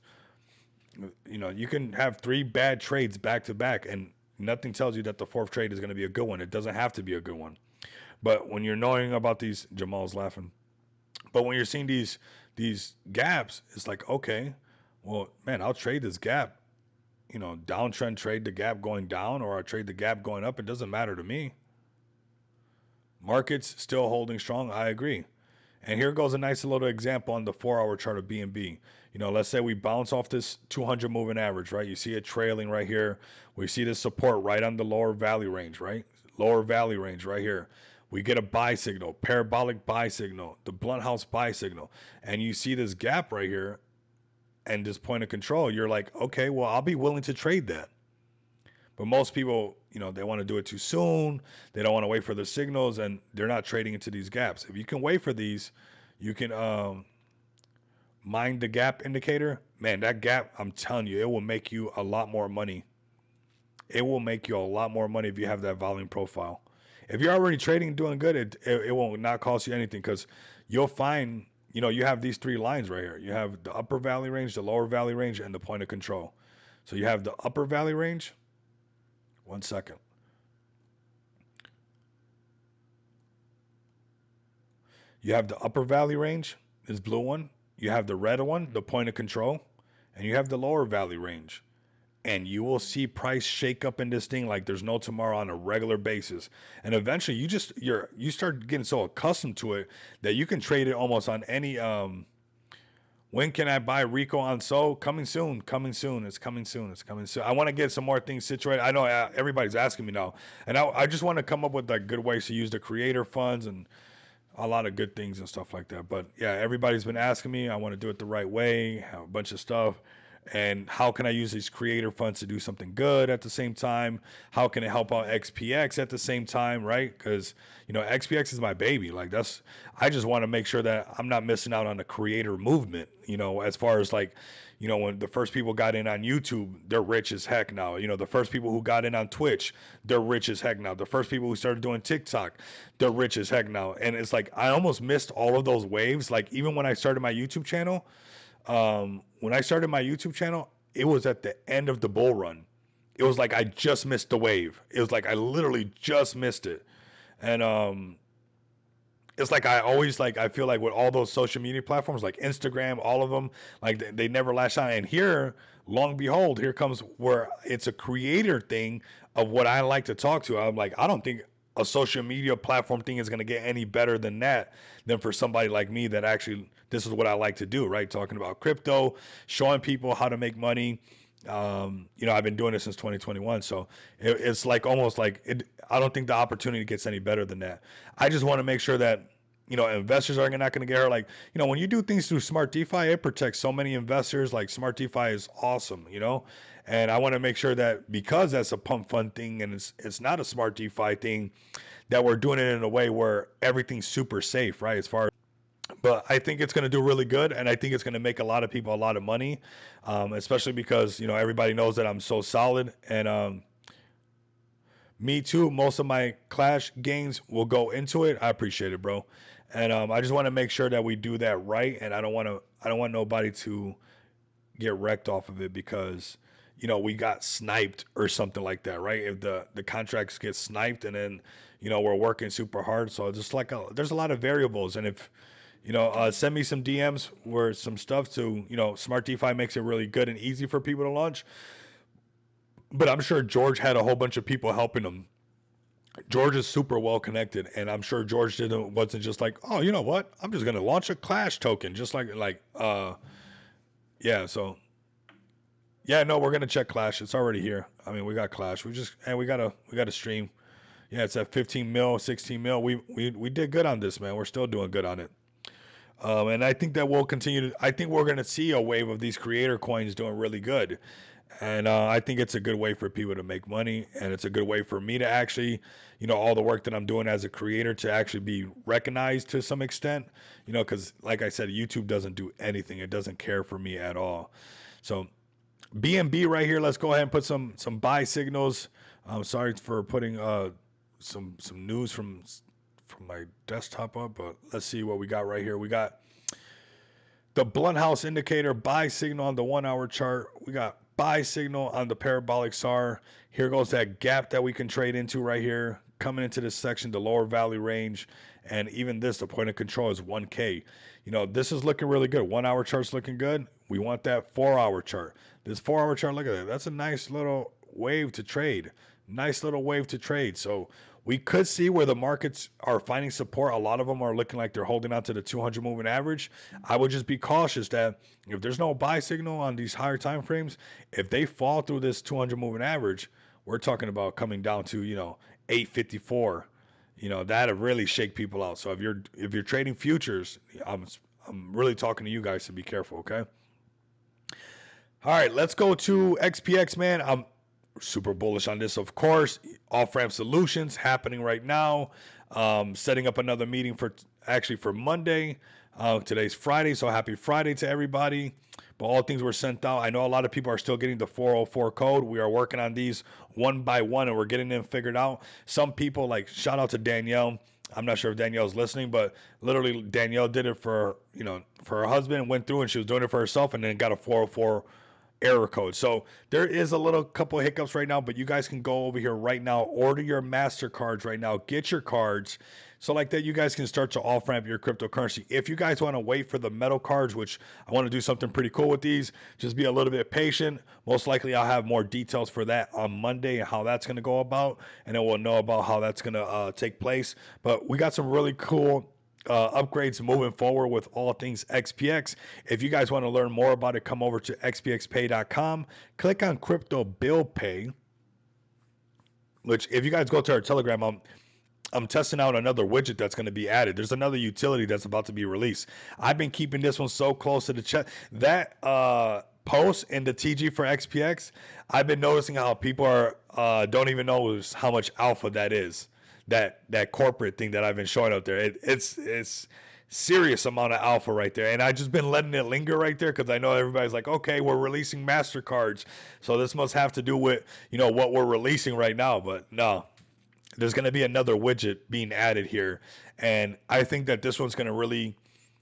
you can have three bad trades back to back and nothing tells you that the fourth trade is going to be a good one. It doesn't have to be a good one. But when you're knowing about these, Jamal's laughing. But when you're seeing these gaps, it's like, okay, well, man, I'll trade this gap, downtrend trade the gap going down or I trade the gap going up. It doesn't matter to me. Markets still holding strong. I agree. And here goes a nice little example on the 4-hour chart of BNB. Let's say we bounce off this 200 moving average, right? You see it trailing right here. We see the support right on the lower valley range, right? Lower valley range right here. We get a buy signal, parabolic buy signal, the blunt house buy signal. And you see this gap right here and this point of control. You're like, okay, well, I'll be willing to trade that. But most people, they want to do it too soon. They don't want to wait for the signals, and they're not trading into these gaps. If you can wait for these, you can mind the gap indicator. Man, that gap, I'm telling you, it will make you a lot more money. It will make you a lot more money if you have that volume profile. If you're already trading and doing good, it will not cost you anything, because you'll find, you have these three lines right here. You have the upper valley range, the lower valley range, and the point of control. So you have the upper valley range. One second. You have the upper valley range, this blue one. You have the red one, the point of control, and you have the lower valley range. And you will see price shake up in this thing like there's no tomorrow on a regular basis. And eventually you start getting so accustomed to it that you can trade it almost on any when can I buy Rico on So? Coming soon, coming soon. It's coming soon. It's coming soon. I want to get some more things situated. I know everybody's asking me now, and I just want to come up with like good ways to use the creator funds and a lot of good things and stuff like that. But yeah, everybody's been asking me. I want to do it the right way, have a bunch of stuff. And how can I use these creator funds to do something good at the same time? How can it help out XPX at the same time, right? Because, XPX is my baby. Like, I just want to make sure that I'm not missing out on the creator movement, as far as like, when the first people got in on YouTube, they're rich as heck now. The first people who got in on Twitch, they're rich as heck now. The first people who started doing TikTok, they're rich as heck now. And it's like, I almost missed all of those waves. Like, even when I started my YouTube channel, it was at the end of the bull run. It was like I just missed the wave. It was like I literally just missed it. And it's like I feel like with all those social media platforms like Instagram, all of them, like they never lash out. And here, long behold, here comes where it's a creator thing of what I like to talk to. I'm like, I don't think a social media platform thing is going to get any better than that, than for somebody like me that actually, this is what I like to do, right? Talking about crypto, showing people how to make money. I've been doing this since 2021. So it's like almost like it, I don't think the opportunity gets any better than that. I just want to make sure that, investors are not going to get hurt. Like, when you do things through Smart DeFi, it protects so many investors. Like, Smart DeFi is awesome, and I want to make sure that because that's a pump fund thing and it's not a Smart DeFi thing, that we're doing it in a way where everything's super safe, right? As far as, but I think it's going to do really good, and I think it's going to make a lot of people a lot of money, especially because everybody knows that I'm so solid, and me too. Most of my Clash gains will go into it. I appreciate it, bro, and I just want to make sure that we do that right, and I don't want nobody to get wrecked off of it because we got sniped or something like that, right? If the contracts get sniped and then we're working super hard, so just like there's a lot of variables, and if send me some DMs where some stuff to, Smart DeFi makes it really good and easy for people to launch. But I'm sure George had a whole bunch of people helping him. George is super well connected, and I'm sure George wasn't just like, oh, you know what? I'm just gonna launch a Clash token, just yeah. So yeah, no, we're gonna check Clash. It's already here. I mean, we got Clash. We gotta stream. Yeah, it's at 15 mil, 16 mil. We did good on this, man. We're still doing good on it. And I think that we'll continue to, I think we're going to see a wave of these creator coins doing really good. And I think it's a good way for people to make money. And it's a good way for me to actually, all the work that I'm doing as a creator to actually be recognized to some extent, because like I said, YouTube doesn't do anything. It doesn't care for me at all. So BNB right here. Let's go ahead and put some buy signals. I'm sorry for putting some news from my desktop up, but let's see what we got right here. We got the blunt house indicator buy signal on the 1 hour chart. We got buy signal on the parabolic SAR. Here goes that gap that we can trade into right here. Coming into this section, the lower valley range, and even this, the point of control is 1K. This is looking really good. 1 hour chart's looking good. We want that 4 hour chart. This 4 hour chart, look at that. That's a nice little wave to trade. Nice little wave to trade. So we could see where the markets are finding support. A lot of them are looking like they're holding on to the 200 moving average. I would just be cautious that if there's no buy signal on these higher time frames, if they fall through this 200 moving average, we're talking about coming down to 854. That'll really shake people out. So if you're trading futures, I'm really talking to you guys to be careful. Okay. All right, let's go to XPX, man. super bullish on this. Of course, off-ramp solutions happening right now. Setting up another meeting for actually for Monday. Today's Friday, so happy Friday to everybody. But all things were sent out. I know a lot of people are still getting the 404 code. We are working on these one by one, and we're getting them figured out. Some people, like, shout out to Danielle. I'm not sure if Danielle's listening, but literally Danielle did it for, for her husband, went through and she was doing it for herself, and then got a 404 error code. So there is a little couple of hiccups right now, but you guys can go over here right now, order your MasterCards right now, get your cards. So like that, you guys can start to off ramp your cryptocurrency. If you guys want to wait for the metal cards, which I want to do something pretty cool with these, just be a little bit patient. Most likely I'll have more details for that on Monday and how that's going to go about. And then we'll know about how that's going to take place. But we got some really cool upgrades moving forward with all things XPX. If you guys want to learn more about it, come over to xpxpay.com, click on crypto bill pay, which if you guys go to our Telegram, I'm testing out another widget that's going to be added. There's another utility that's about to be released. I've been keeping this one so close to the chest. That post in the TG for XPX, I've been noticing how people are don't even know how much alpha that is. That corporate thing that I've been showing out there. It's serious amount of alpha right there. And I just been letting it linger right there because I know everybody's like, okay, we're releasing MasterCards. So this must have to do with, what we're releasing right now. But no, there's going to be another widget being added here. And I think that this one's going to really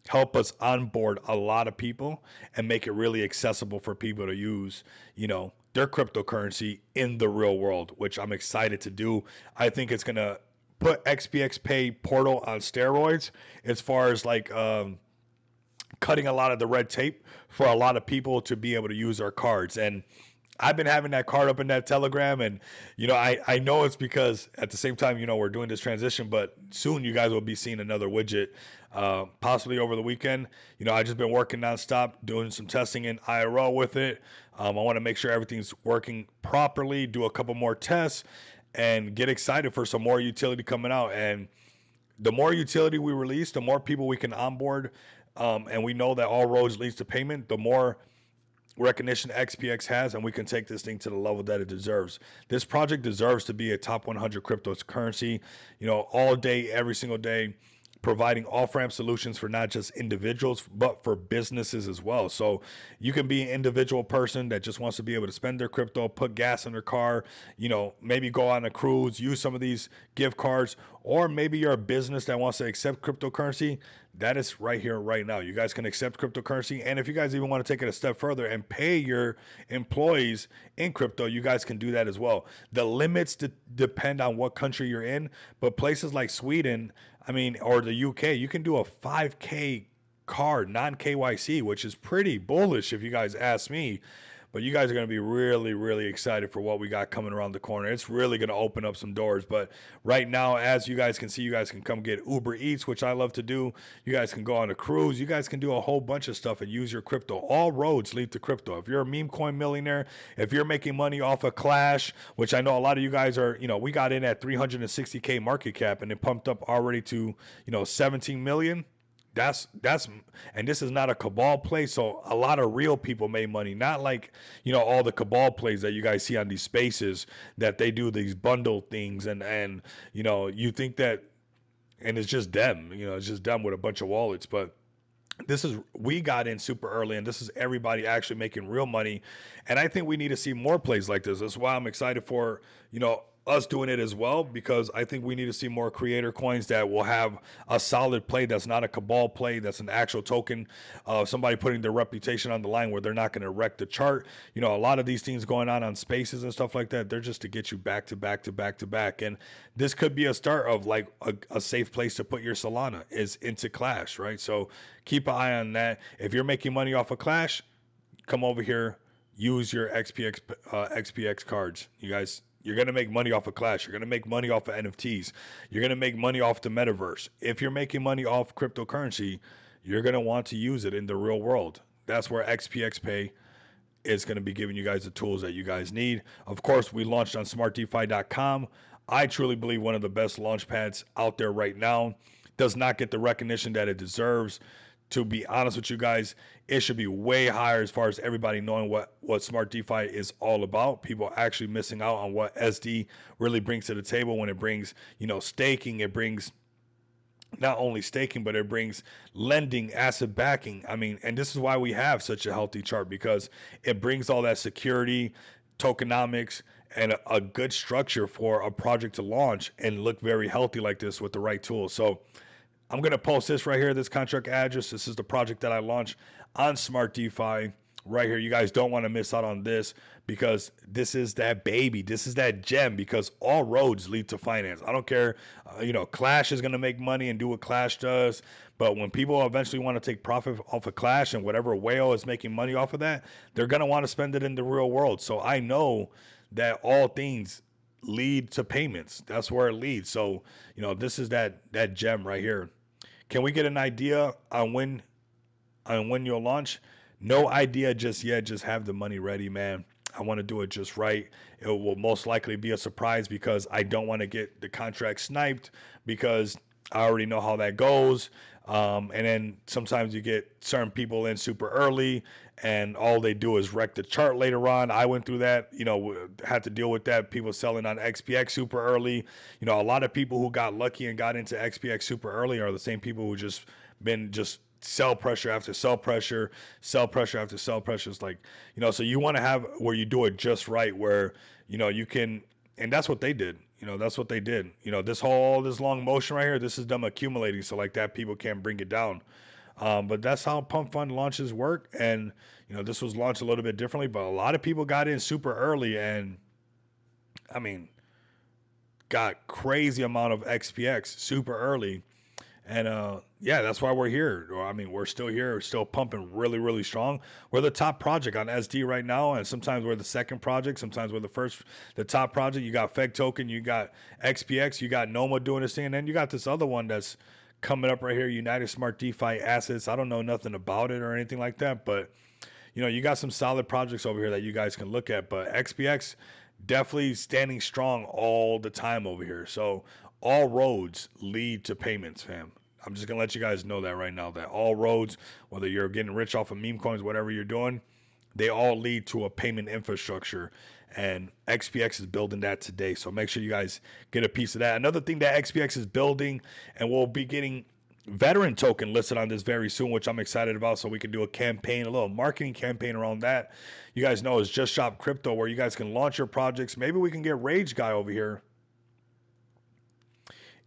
help us onboard a lot of people and make it really accessible for people to use, their cryptocurrency in the real world, which I'm excited to do. I think it's going to put XPX Pay portal on steroids as far as like cutting a lot of the red tape for a lot of people to be able to use our cards. And I've been having that card up in that Telegram, and I know it's because at the same time we're doing this transition, but soon you guys will be seeing another widget, possibly over the weekend. I just been working nonstop, doing some testing in IRL with it. I want to make sure everything's working properly, do a couple more tests, and get excited for some more utility coming out. And the more utility we release, the more people we can onboard, and we know that all roads leads to payment, the more recognition XPX has, and we can take this thing to the level that it deserves. This project deserves to be a top 100 cryptocurrency, all day, every single day, providing off-ramp solutions for not just individuals, but for businesses as well. So you can be an individual person that just wants to be able to spend their crypto, put gas in their car, maybe go on a cruise, use some of these gift cards, or maybe you're a business that wants to accept cryptocurrency. That is right here, right now. You guys can accept cryptocurrency. And if you guys even want to take it a step further and pay your employees in crypto, you guys can do that as well. The limits depend on what country you're in, but places like Sweden, or the UK, you can do a 5K card, non-KYC, which is pretty bullish if you guys ask me. But you guys are going to be really, really excited for what we got coming around the corner. It's really going to open up some doors. But right now, as you guys can see, you guys can come get Uber Eats, which I love to do. You guys can go on a cruise. You guys can do a whole bunch of stuff and use your crypto. All roads lead to crypto. If you're a meme coin millionaire, if you're making money off of Clash, which I know a lot of you guys are, we got in at 360K market cap and it pumped up already to, 17 million. That's and this is not a cabal play, so a lot of real people made money, not like all the cabal plays that you guys see on these spaces that they do these bundle things and you think that, and it's just them, it's just them with a bunch of wallets. But we got in super early, and this is everybody actually making real money, and I think we need to see more plays like this. That's why I'm excited for us doing it as well, because I think we need to see more creator coins that will have a solid play that's not a cabal play, that's an actual token of somebody putting their reputation on the line where they're not going to wreck the chart. A lot of these things going on spaces and stuff like that, they're just to get you back to back to back to back. And this could be a start of like a safe place to put your Solana is into Clash, right? So keep an eye on that. If you're making money off of Clash, come over here, use your XPX cards. You guys, you're going to make money off of Clash. You're going to make money off of NFTs. You're going to make money off the metaverse. If you're making money off cryptocurrency, you're going to want to use it in the real world. That's where XPX Pay is going to be giving you guys the tools that you guys need. Of course, we launched on smartdefi.com. I truly believe one of the best launch pads out there right now. Does not get the recognition that it deserves. to be honest with you guys, it should be way higher as far as everybody knowing what smart DeFi is all about. People actually missing out on what SD really brings to the table when it brings, staking. It brings not only staking, but it brings lending, asset backing. I mean, and this is why we have such a healthy chart, because it brings all that security, tokenomics, and a good structure for a project to launch and look very healthy like this with the right tools. So I'm going to post this right here, this contract address. This is the project that I launched on Smart DeFi right here. You guys don't want to miss out on this, because this is that baby. This is that gem, because all roads lead to finance. I don't care. Clash is going to make money and do what Clash does. But when people eventually want to take profit off of Clash and whatever whale is making money off of that, they're going to want to spend it in the real world. So I know that all things lead to payments. That's where it leads. So, this is that gem right here. Can we get an idea on when you'll launch? No idea just yet. Just have the money ready, man. I want to do it just right. It will most likely be a surprise, because I don't want to get the contract sniped, because I already know how that goes. And then sometimes you get certain people in super early, and all they do is wreck the chart later on. I went through that, had to deal with that. People selling on XPX super early. A lot of people who got lucky and got into XPX super early are the same people who been sell pressure after sell pressure, sell pressure after sell pressure. It's like, so you want to have where you do it just right, where, you can, and that's what they did. That's what they did. This long motion right here, this is them accumulating. So like that, people can't bring it down. But that's how pump fund launches work. And, this was launched a little bit differently, but a lot of people got in super early, and I mean, got crazy amount of XPX super early. And yeah, that's why we're here. I mean, we're still here, we're still pumping really, really strong. We're the top project on SD right now, and sometimes we're the second project, sometimes we're the top project. You got Feg Token, you got XPX, you got Noma doing this thing, and then you got this other one that's coming up right here, United Smart DeFi Assets. I don't know nothing about it or anything like that, but you got some solid projects over here that you guys can look at. But XPX definitely standing strong all the time over here. So all roads lead to payments, fam. I'm just gonna let you guys know that right now, that all roads, whether you're getting rich off of meme coins, whatever you're doing, they all lead to a payment infrastructure. And XPX is building that today. So make sure you guys get a piece of that. Another thing that XPX is building, and we'll be getting veteran token listed on this very soon, which I'm excited about, so we can do a campaign, a little marketing campaign around that. You guys know it's Just Shop Crypto, where you guys can launch your projects. Maybe we can get Rage Guy over here.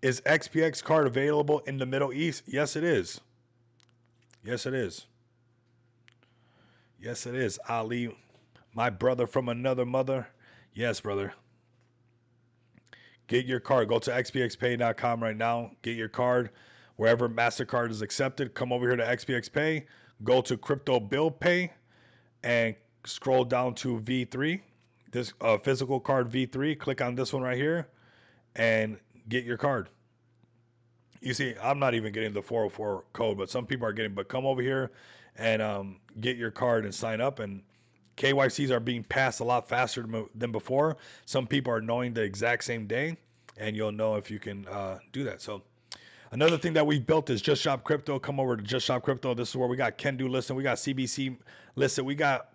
Is XPX card available in the Middle East? Yes, it is. Yes, it is. Yes, it is. Ali, my brother from another mother. Yes, brother. Get your card. Go to xpxpay.com right now. Get your card. Wherever MasterCard is accepted, come over here to XPX Pay. Go to Crypto Bill Pay and scroll down to V3. This physical card V3. Click on this one right here and get your card. You see, I'm not even getting the 404 code, but some people are getting. But come over here and get your card and sign up. And KYCs are being passed a lot faster than before. Some people are knowing the exact same day, and you'll know if you can do that. So another thing that we've built is Just Shop Crypto. Come over to Just Shop Crypto. This is where we got Kendu listed. We got CBC listed. We got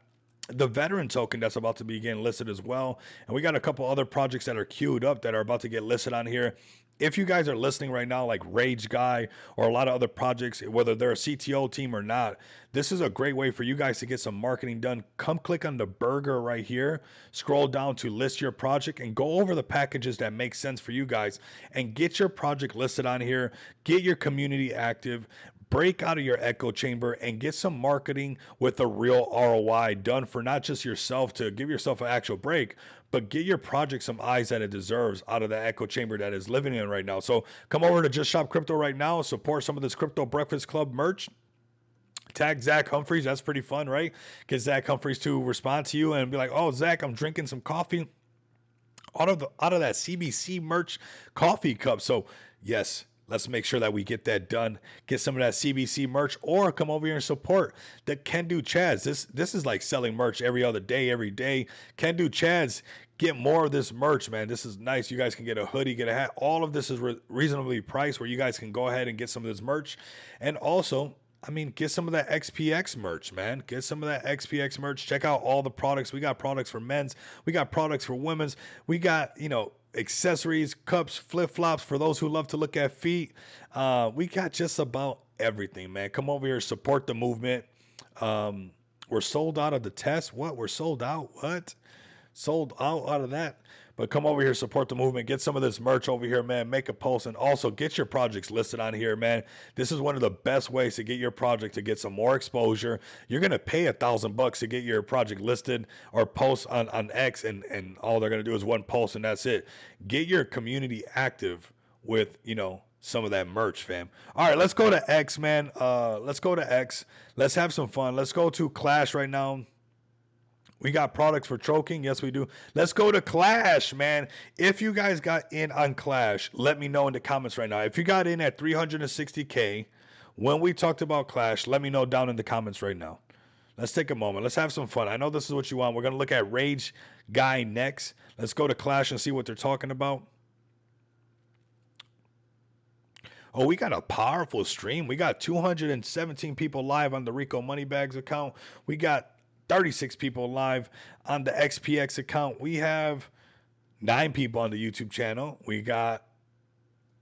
the veteran token that's about to be getting listed as well. And we got a couple other projects that are queued up that are about to get listed on here. If you guys are listening right now, like Rage Guy or a lot of other projects, whether they're a CTO team or not, this is a great way for you guys to get some marketing done. Come click on the burger right here, scroll down to list your project, and go over the packages that make sense for you guys and get your project listed on here. Get your community active. Break out of your echo chamber and get some marketing with a real ROI done for not just yourself to give yourself an actual break, but get your project some eyes that it deserves out of the echo chamber that is living in right now. So come over to Just Shop Crypto right now, support some of this Crypto Breakfast Club merch. Tag Zach Humphreys. That's pretty fun, right? Get Zach Humphreys to respond to you and be like, oh, Zach, I'm drinking some coffee out of that CBC merch coffee cup. So yes, let's make sure that we get that done. Get some of that CBC merch, or come over here and support the Can Do Chads. This is like selling merch every other day, every day. Can Do Chads, get more of this merch, man. This is nice. You guys can get a hoodie, get a hat. All of this is reasonably priced, where you guys can go ahead and get some of this merch. And also, I mean, get some of that XPX merch, man. Get some of that XPX merch. Check out all the products. We got products for men's. We got products for women's. We got, accessories, cups, flip flops for those who love to look at feet. We got just about everything, man. Come over here, support the movement. We're sold out of the test. What? We're sold out? What? Sold out of that. But come over here, support the movement, get some of this merch over here, man. Make a post, and also get your projects listed on here, man. This is one of the best ways to get your project to get some more exposure. You're gonna pay $1,000 to get your project listed or post on X, and all they're gonna do is one post, and that's it. Get your community active with some of that merch, fam. All right, let's go to X, man. Let's go to X. Let's have some fun. Let's go to Clash right now. We got products for choking. Yes, we do. Let's go to Clash, man. If you guys got in on Clash, let me know in the comments right now. If you got in at 360K when we talked about Clash, let me know down in the comments right now. Let's take a moment. Let's have some fun. I know this is what you want. We're going to look at Rage Guy next. Let's go to Clash and see what they're talking about. Oh, we got a powerful stream. We got 217 people live on the Rico Moneybags account. We got 36 people live on the XPX account. We have 9 people on the YouTube channel. We got,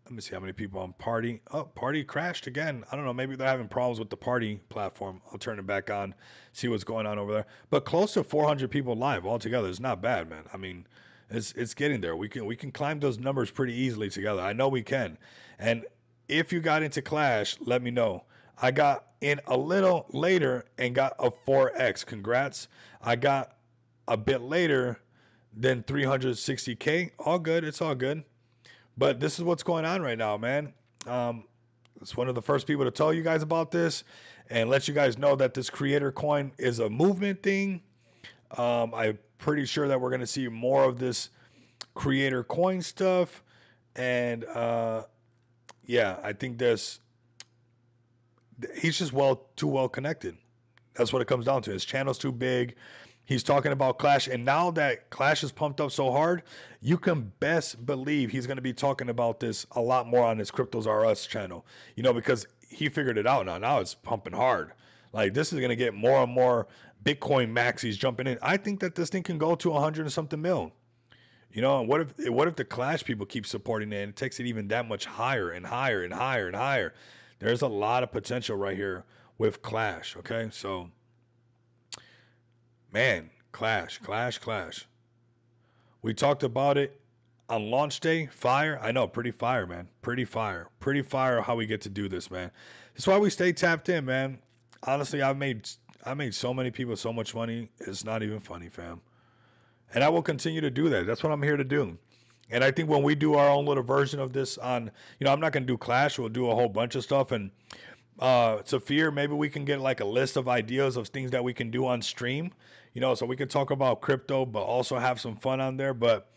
let me see how many people on Party. Oh, Party crashed again. I don't know. Maybe they're having problems with the Party platform. I'll turn it back on, see what's going on over there. But close to 400 people live altogether. It's not bad, man. I mean, it's getting there. We can climb those numbers pretty easily together. I know we can. And if you got into Clash, let me know. I got in a little later and got a 4X. Congrats. I got a bit later than 360K. All good. It's all good. But this is what's going on right now, man. It's one of the first people to tell you guys about this and let you guys know that this creator coin is a movement thing. I'm pretty sure that we're going to see more of this creator coin stuff. And yeah, I think he's just too well connected. That's what it comes down to. His channel's too big. He's talking about Clash, and now that Clash is pumped up so hard, you can best believe he's going to be talking about this a lot more on his Cryptos R Us channel. Because he figured it out now. Now it's pumping hard. Like, this is going to get more and more Bitcoin maxis jumping in. I think that this thing can go to 100 and something mil. And what if the Clash people keep supporting it and it takes it even that much higher and higher and higher and higher? There's a lot of potential right here with Clash, okay? So, man, Clash. We talked about it on launch day. Fire. I know, pretty fire, man. Pretty fire how we get to do this, man. That's why we stay tapped in, man. Honestly, I made so many people so much money. It's not even funny, fam. And I will continue to do that. That's what I'm here to do. And I think when we do our own little version of this on, I'm not going to do Clash. We'll do a whole bunch of stuff. And Saphir, maybe we can get like a list of ideas of things that we can do on stream, so we can talk about crypto, but also have some fun on there. But,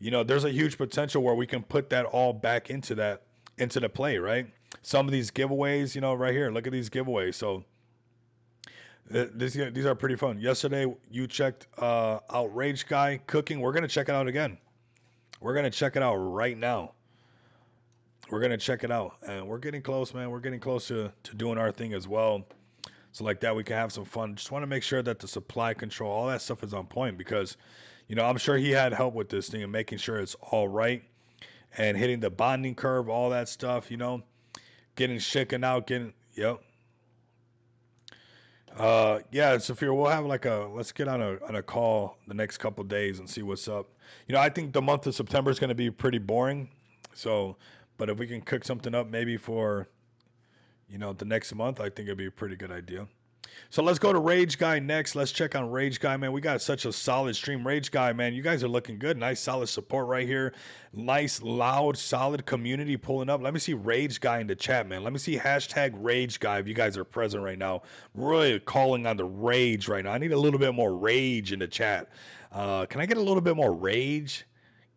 there's a huge potential where we can put that all back into the play, right? Some of these giveaways, right here, look at these giveaways. So these are pretty fun. Yesterday, you checked out Rage Guy cooking. We're going to check it out again. We're going to check it out right now. We're going to check it out. And we're getting close, man. We're getting close to doing our thing as well. So like that, we can have some fun. Just want to make sure that the supply control, all that stuff is on point because, I'm sure he had help with this thing and making sure it's all right and hitting the bonding curve, all that stuff, getting shaken out, yep. Yeah, Sophia, we'll have let's get on a call the next couple days and see what's up. I think the month of September is going to be pretty boring. So, but if we can cook something up maybe for, the next month, I think it'd be a pretty good idea. So let's go to Rage Guy next. Let's check on Rage Guy, man. We got such a solid stream. Rage Guy, man, you guys are looking good. Nice, solid support right here. Nice, loud, solid community pulling up. Let me see Rage Guy in the chat, man. Let me see hashtag Rage Guy if you guys are present right now. Really calling on the rage right now. I need a little bit more rage in the chat. Can I get a little bit more rage?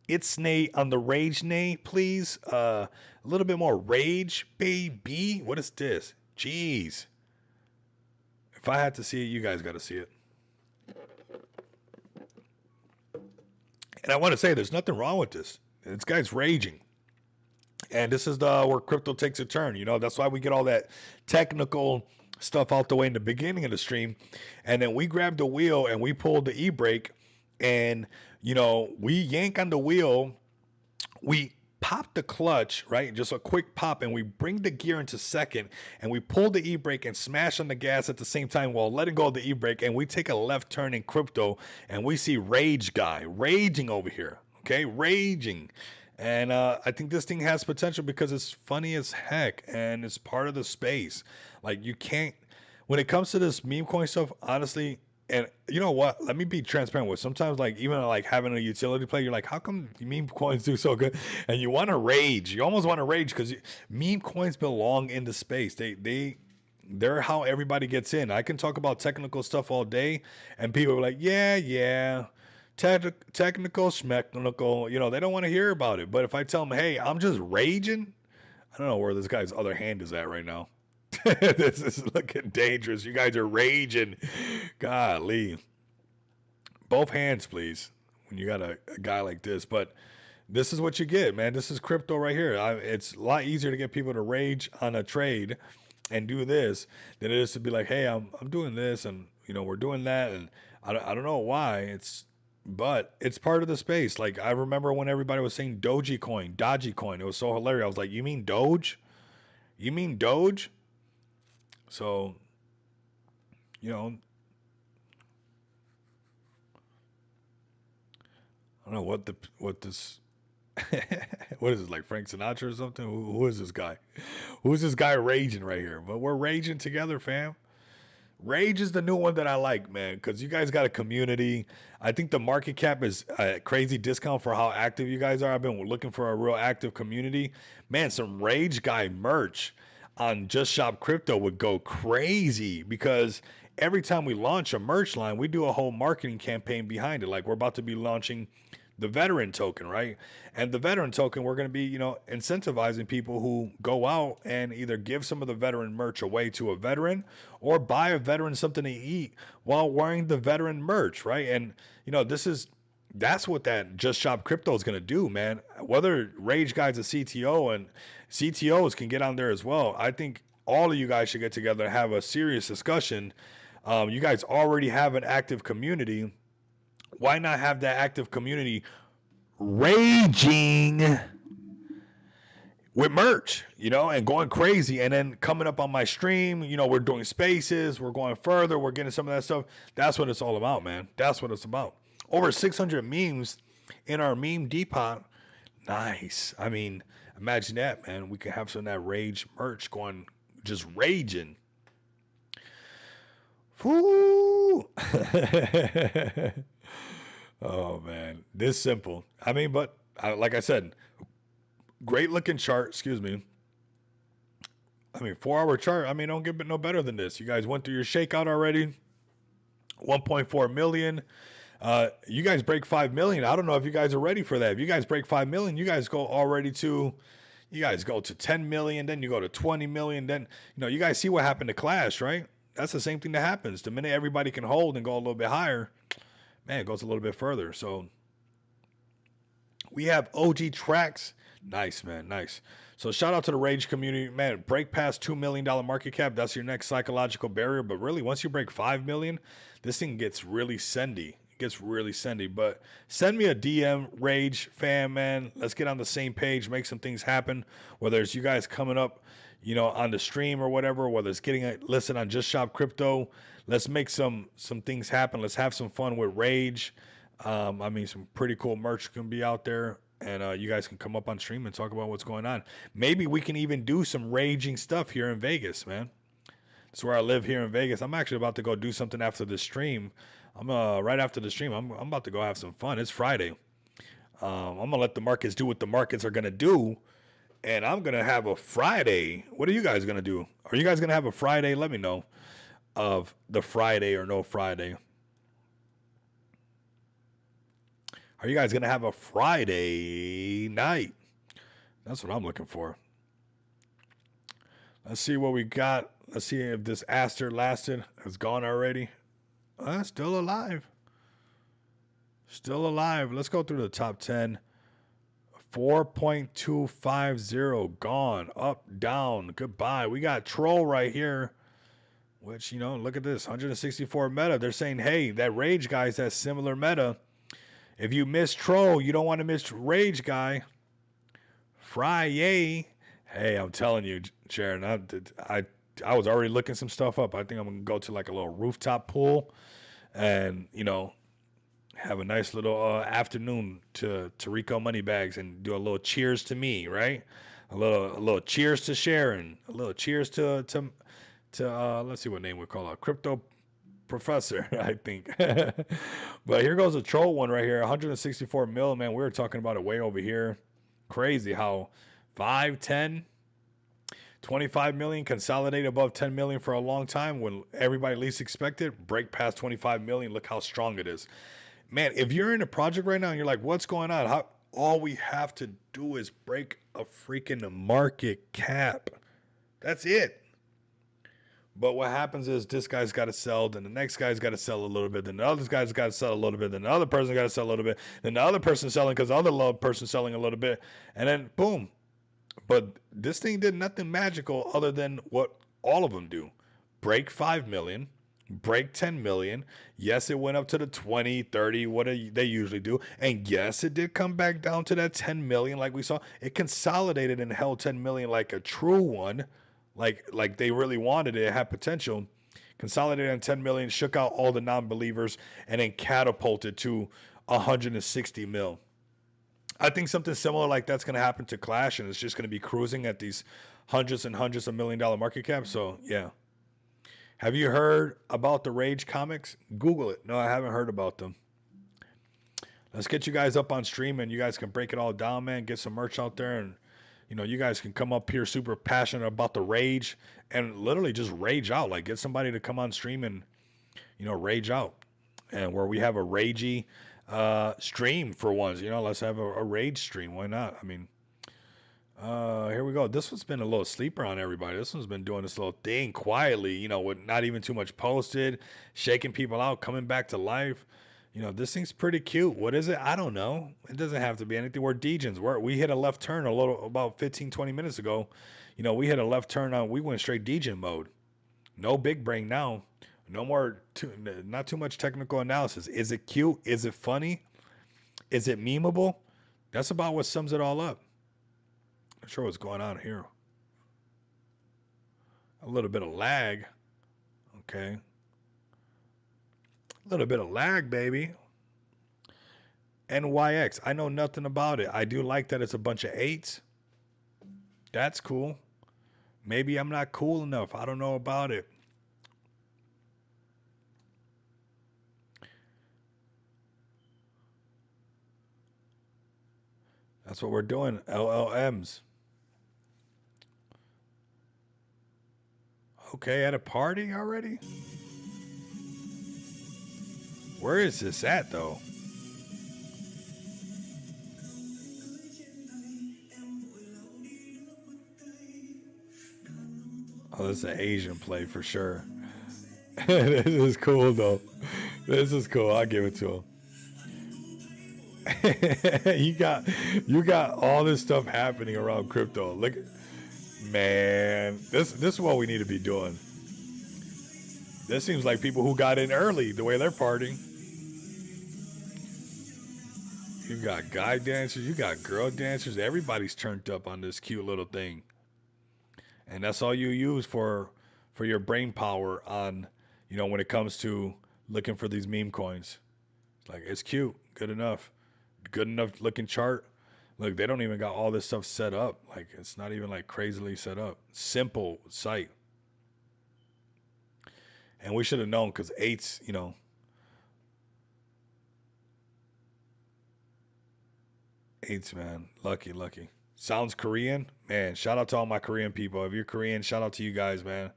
It's Nay on the rage, Nay, please. A little bit more rage, baby. What is this? Jeez. If I had to see it, you guys got to see it. And I want to say there's nothing wrong with this. This guy's raging. And this is where crypto takes a turn. That's why we get all that technical stuff out the way in the beginning of the stream, and then we grabbed the wheel and we pulled the e-brake, and we yank on the wheel, we pop the clutch, right? Just a quick pop, and we bring the gear into second, and we pull the e-brake and smash on the gas at the same time while letting go of the e-brake, and we take a left turn in crypto, and we see Rage Guy raging over here, okay? Raging. And I think this thing has potential because it's funny as heck, and it's part of the space. Like, you can't, when it comes to this meme coin stuff, honestly, and you know what? Let me be transparent with. Sometimes, like even like having a utility play, you're like, how come meme coins do so good? And you want to rage. You almost want to rage because meme coins belong in the space. They're how everybody gets in. I can talk about technical stuff all day, and people are like, yeah, technical, schmechnical. They don't want to hear about it. But if I tell them, hey, I'm just raging, I don't know where this guy's other hand is at right now. This is looking dangerous. You guys are raging. Golly. Both hands, please, when you got a guy like this. But this is what you get, man. This is crypto right here. It's a lot easier to get people to rage on a trade and do this than it is to be like, hey, I'm doing this, and we're doing that, and I don't know why. But it's part of the space. Like, I remember when everybody was saying Doji coin, Dodgy coin. It was so hilarious. I was like, you mean Doge? You mean Doge? So, you know, I don't know what this what is this, like Frank Sinatra or something? Who is this guy? Who's this guy raging right here? But we're raging together, fam. Rage is the new one that I like, man, because you guys got a community. I think the market cap is a crazy discount for how active you guys are. I've been looking for a real active community. Man, some Rage Guy merch on Just Shop Crypto would go crazy because every time we launch a merch line, we do a whole marketing campaign behind it. Like, we're about to be launching the veteran token, right? And the veteran token, we're going to be, incentivizing people who go out and either give some of the veteran merch away to a veteran or buy a veteran something to eat while wearing the veteran merch, right? And, that's what that Just Shop Crypto is going to do, man. Whether Rage Guy's a CTO and CTOs can get on there as well, I think all of you guys should get together and have a serious discussion. You guys already have an active community. Why not have that active community raging with merch, and going crazy, and then coming up on my stream, we're doing spaces, we're going further, we're getting some of that stuff. That's what it's all about, man. That's what it's about. Over 600 memes in our meme depot. Nice. I mean, imagine that, man. We could have some of that rage merch going, just raging. Woo! Oh man, this simple. I mean, but like I said, great looking chart. Excuse me. I mean, 4 hour chart. I mean, don't get no better than this. You guys went through your shakeout already. 1.4 million. You guys break 5 million. I don't know if you guys are ready for that. If you guys break 5 million, you guys go already to, you guys go to 10 million. Then you go to 20 million. Then you guys see what happened to Clash, right? That's the same thing that happens. The minute everybody can hold and go a little bit higher, man, it goes a little bit further. So we have OG tracks. Nice, man. Nice. So shout out to the Rage community. Man, break past $2 million market cap. That's your next psychological barrier. But really, once you break 5 million, this thing gets really sendy. It gets really sendy. But send me a DM, Rage fam, man. Let's get on the same page, make some things happen. Whether it's you guys coming up, on the stream or whatever, whether it's getting a listen on Just Shop Crypto. Let's make some things happen. Let's have some fun with Rage. I mean, some pretty cool merch can be out there, and you guys can come up on stream and talk about what's going on. Maybe we can even do some raging stuff here in Vegas, man. That's where I live here in Vegas. I'm actually about to go do something after the stream. I'm right after the stream. I'm about to go have some fun. It's Friday. I'm gonna let the markets do what the markets are gonna do, and I'm gonna have a Friday. What are you guys gonna do? Are you guys gonna have a Friday? Let me know of the Friday or no Friday. Are you guys going to have a Friday night? That's what I'm looking for. Let's see what we got. Let's see if this Aster lasted. It's gone already. Still alive. Still alive. Let's go through the top 10. 4.250 gone. Up, down. Goodbye. We got Troll right here. which, you know, look at this 164 meta. They're saying, hey, that Rage guy's that similar meta. If you miss Troll, you don't want to miss Rage guy. Friday. Hey, I'm telling you, Sharon, I was already looking some stuff up. I think I'm gonna go to like a little rooftop pool, and you know, have a nice little afternoon to Rico Moneybags and do a little cheers to me, right? A little cheers to Sharon, a little cheers to let's see what name we call it, Crypto Professor, I think. But here goes a troll one right here, 164 mil, man. We were talking about it way over here. Crazy how 5, 10, 25 million consolidate above 10 million for a long time when everybody least expected, break past 25 million. Look how strong it is. Man, if you're in a project right now and you're like, what's going on? How all we have to do is break a freaking market cap. That's it. But what happens is this guy's got to sell, then the next guy's got to sell a little bit, then the other guy's got to sell a little bit, then the other person got to sell a little bit, then the other person selling because the other person selling a little bit, and then boom. But this thing did nothing magical other than what all of them do. Break 5 million, break 10 million. Yes, it went up to the 20, 30, what they usually do. And yes, it did come back down to that 10 million like we saw. It consolidated and held 10 million like a true one. Like they really wanted it. It had potential. Consolidated on 10 million, shook out all the non-believers, and then catapulted to 160 mil. I think something similar like that's going to happen to Clash, and it's just going to be cruising at these hundreds and hundreds of $1 million market cap. So yeah. Have you heard about the Rage comics? Google it. No, I haven't heard about them. Let's get you guys up on stream, and you guys can break it all down, man. Get some merch out there, and you know, you guys can come up here super passionate about the Rage and literally just rage out. Like, get somebody to come on stream and, you know, rage out. And where we have a ragey stream for once, you know, let's have a rage stream. Why not? I mean, here we go. This one's been a little sleeper on everybody. This one's been doing this little thing quietly, you know, with not even too much posted, shaking people out, coming back to life. You know, this thing's pretty cute. What is it? I don't know. It doesn't have to be anything. We're Degens. We hit a left turn about 15, 20 minutes ago. You know, we hit a left turn on, we went straight Degen mode. No big brain now. No more, not too much technical analysis. Is it cute? Is it funny? Is it memeable? That's about what sums it all up. Not sure what's going on here. A little bit of lag. Okay. A little bit of lag, baby. NYX. I know nothing about it. I do like that it's a bunch of 8s. That's cool. Maybe I'm not cool enough. I don't know about it. That's what we're doing. LLMs. Okay, at a party already? Where is this at, though? Oh, this is an Asian play for sure. This is cool, though. This is cool. I'll give it to him. you got all this stuff happening around crypto. Look, man, this is what we need to be doing. This seems like people who got in early, the way they're partying. You got guy dancers, you got girl dancers. Everybody's turned up on this cute little thing, and that's all you use for your brain power on, you know, when it comes to looking for these meme coins. Like, it's cute, good enough looking chart. Look, they don't even got all this stuff set up. Like, it's not even like crazily set up. Simple site. And we should have known because 8s, you know. 8s, man. Lucky. Sounds Korean? Man, shout out to all my Korean people. If you're Korean, shout out to you guys, man.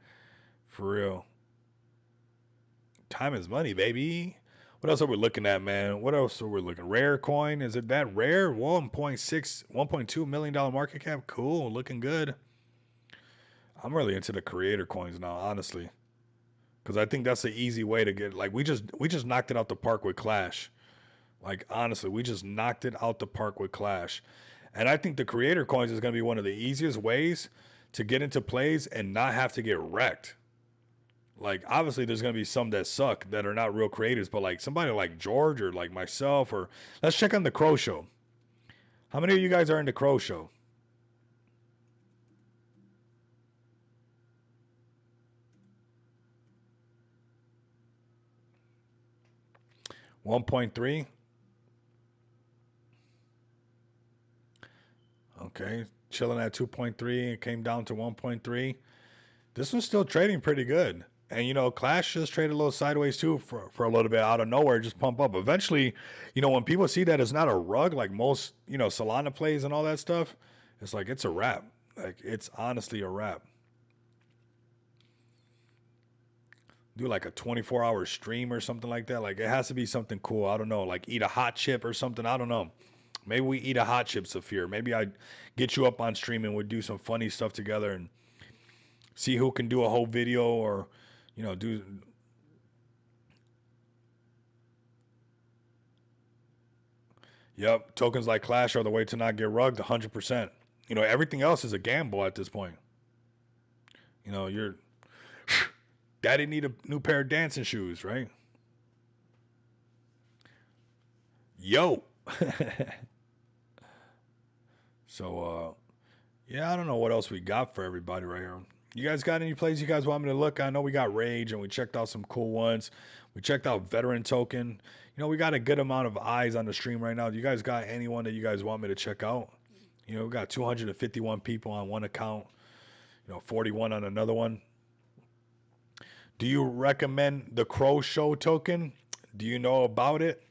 For real. Time is money, baby. What else are we looking at, man? What else are we looking? Rare coin? Is it that rare? 1.2 million dollar market cap. Cool, looking good. I'm really into the creator coins now, honestly, because I think that's the easy way to get. Like, we just knocked it out the park with Clash. Like, honestly, we just knocked it out the park with Clash, and I think the creator coins is going to be one of the easiest ways to get into plays and not have to get wrecked. Like obviously there's gonna be some that suck that are not real creators, but like somebody like George or like myself or let's check on the Crow Show. How many of you guys are in the Crow Show? 1.3. Okay, chilling at 2.3. It came down to 1.3. This one's still trading pretty good. And you know, Clash just traded a little sideways too for a little bit out of nowhere, just pump up. Eventually, you know, when people see that it's not a rug like most, you know, Solana plays and all that stuff, it's like it's a wrap. Like it's honestly a wrap. Do like a 24-hour stream or something like that. Like it has to be something cool. I don't know, like eat a hot chip or something. I don't know. Maybe we eat a hot chip, Saphir. Maybe I get you up on stream and we do some funny stuff together and see who can do a whole video or, you know, do. Yep, tokens like Clash are the way to not get rugged 100%. You know, everything else is a gamble at this point. You know, you're daddy need a new pair of dancing shoes, right? Yo. So yeah, I don't know what else we got for everybody right here. You guys got any plays you guys want me to look? I know we got Rage and we checked out some cool ones. We checked out Veteran Token. You know, we got a good amount of eyes on the stream right now. Do you guys got anyone that you guys want me to check out? You know, we got 251 people on one account, you know, 41 on another one. Do you recommend the Crow Show token? Do you know about it?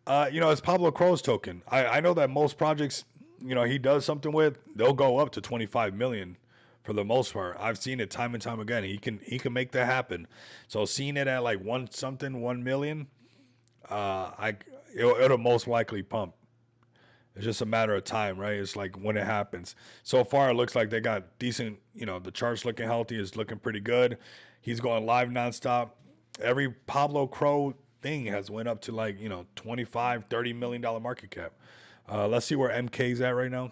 You know, it's Pablo Crow's token. I know that most projects, you know, he does something with, they'll go up to 25 million for the most part. I've seen it time and time again. He can make that happen. So seeing it at like 1 million, I it'll most likely pump. It's just a matter of time, right? It's like when it happens. So far, it looks like they got decent. You know, the chart's looking healthy. Is looking pretty good. He's going live nonstop. Every Pablo Crow thing has went up to like, you know, 25, $30 million market cap. Let's see where MK's at right now.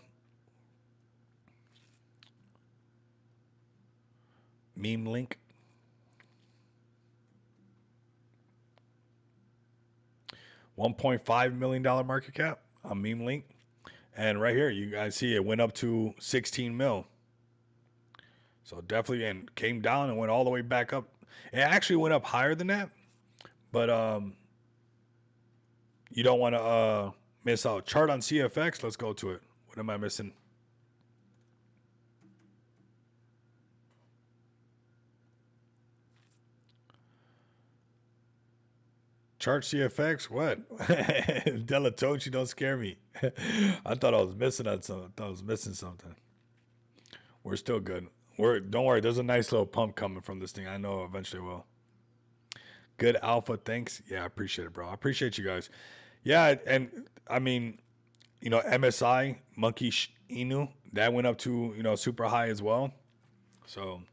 Meme link. $1.5 million market cap on meme link. And right here, you guys see it went up to 16 mil. So definitely, and came down and went all the way back up. It actually went up higher than that, but you don't want to miss out. Chart on CFX. Let's go to it. What am I missing? Chart CFX. What? Delatochi, don't scare me. I thought I was missing on something. I thought I was missing something. We're still good. Don't worry. There's a nice little pump coming from this thing. I know eventually will. Good alpha. Thanks. Yeah, I appreciate it, bro. I appreciate you guys. Yeah, and I mean, you know, MSI Monkey Inu that went up to, you know, super high as well. So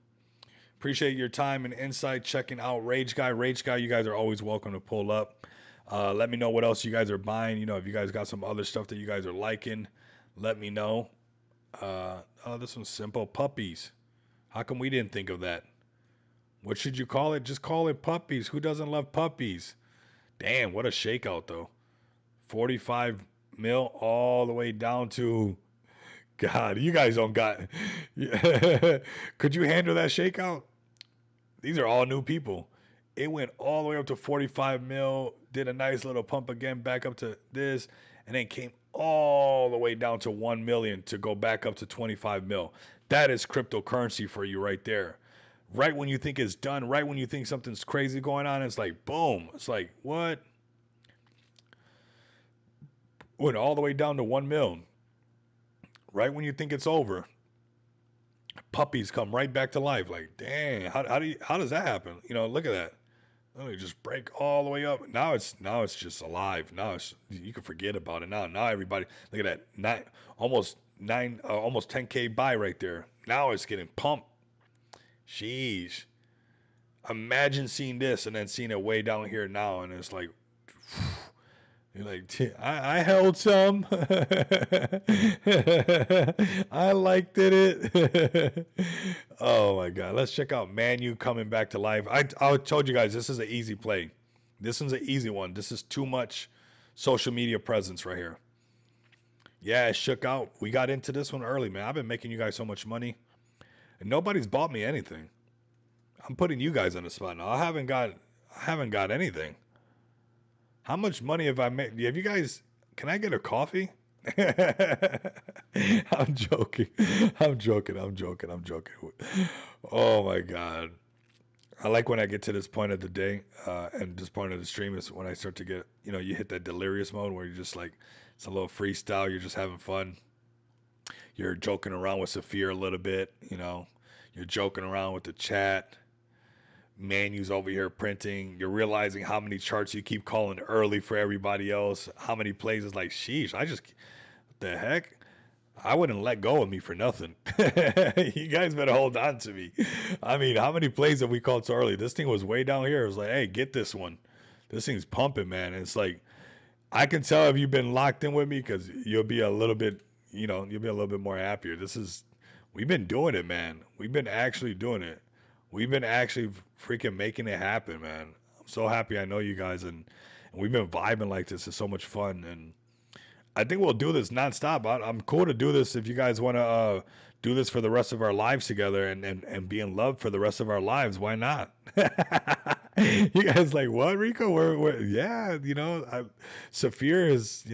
appreciate your time and insight checking out Rage Guy. Rage Guy, you guys are always welcome to pull up. Let me know what else you guys are buying. You know, if you guys got some other stuff that you guys are liking, let me know. Oh, this one's simple. Puppies. How come we didn't think of that? What should you call it? Just call it puppies. Who doesn't love puppies? Damn, what a shakeout though. 45 mil all the way down to God. You guys don't got. Could you handle that shakeout? These are all new people. It went all the way up to 45 mil, did a nice little pump again back up to this, and then came all the way down to 1 million to go back up to 25 mil. That is cryptocurrency for you right there. Right when you think it's done, right when you think something's crazy going on, it's like boom. It's like, what? Went all the way down to 1 mil. Right when you think it's over, puppies come right back to life. Like, dang, how does that happen? You know, look at that. Oh, you just break all the way up. Now it's just alive. Now it's you can forget about it. Now everybody look at that almost 10K buy right there. Now it's getting pumped. Sheesh. Imagine seeing this and then seeing it way down here now, and it's like You're like, I held some. I liked it. Oh my God. Let's check out Man U coming back to life. I told you guys this is an easy play. This one's an easy one. This is too much social media presence right here. Yeah, it shook out. We got into this one early, man. I've been making you guys so much money, and nobody's bought me anything. I'm putting you guys on the spot now. I haven't got anything. How much money have I made? Have you guys? Can I get a coffee? I'm joking. I'm joking. I'm joking. I'm joking. Oh my God. I like when I get to this point of the day and this point of the stream is when I start to get, you hit that delirious mode where you're just like, it's a little freestyle. You're just having fun. You're joking around with Saphir a little bit. You're joking around with the chat. Manu's over here printing. You're realizing how many charts you keep calling early for everybody else. How many plays is like, sheesh, what the heck? I wouldn't let go of me for nothing. You guys better hold on to me. I mean, how many plays have we called so early? This thing was way down here. It was like, hey, get this one. This thing's pumping, man. And it's like, I can tell if you've been locked in with me because you'll be a little bit, you'll be a little bit more happier. We've been doing it, man. We've been actually doing it. We've been actually freaking making it happen, man. I'm so happy I know you guys, and we've been vibing like this. It's so much fun, and I think we'll do this nonstop. I'm cool to do this if you guys want to do this for the rest of our lives together and be in love for the rest of our lives. Why not? You guys like what, Rico? Yeah, Saphir is,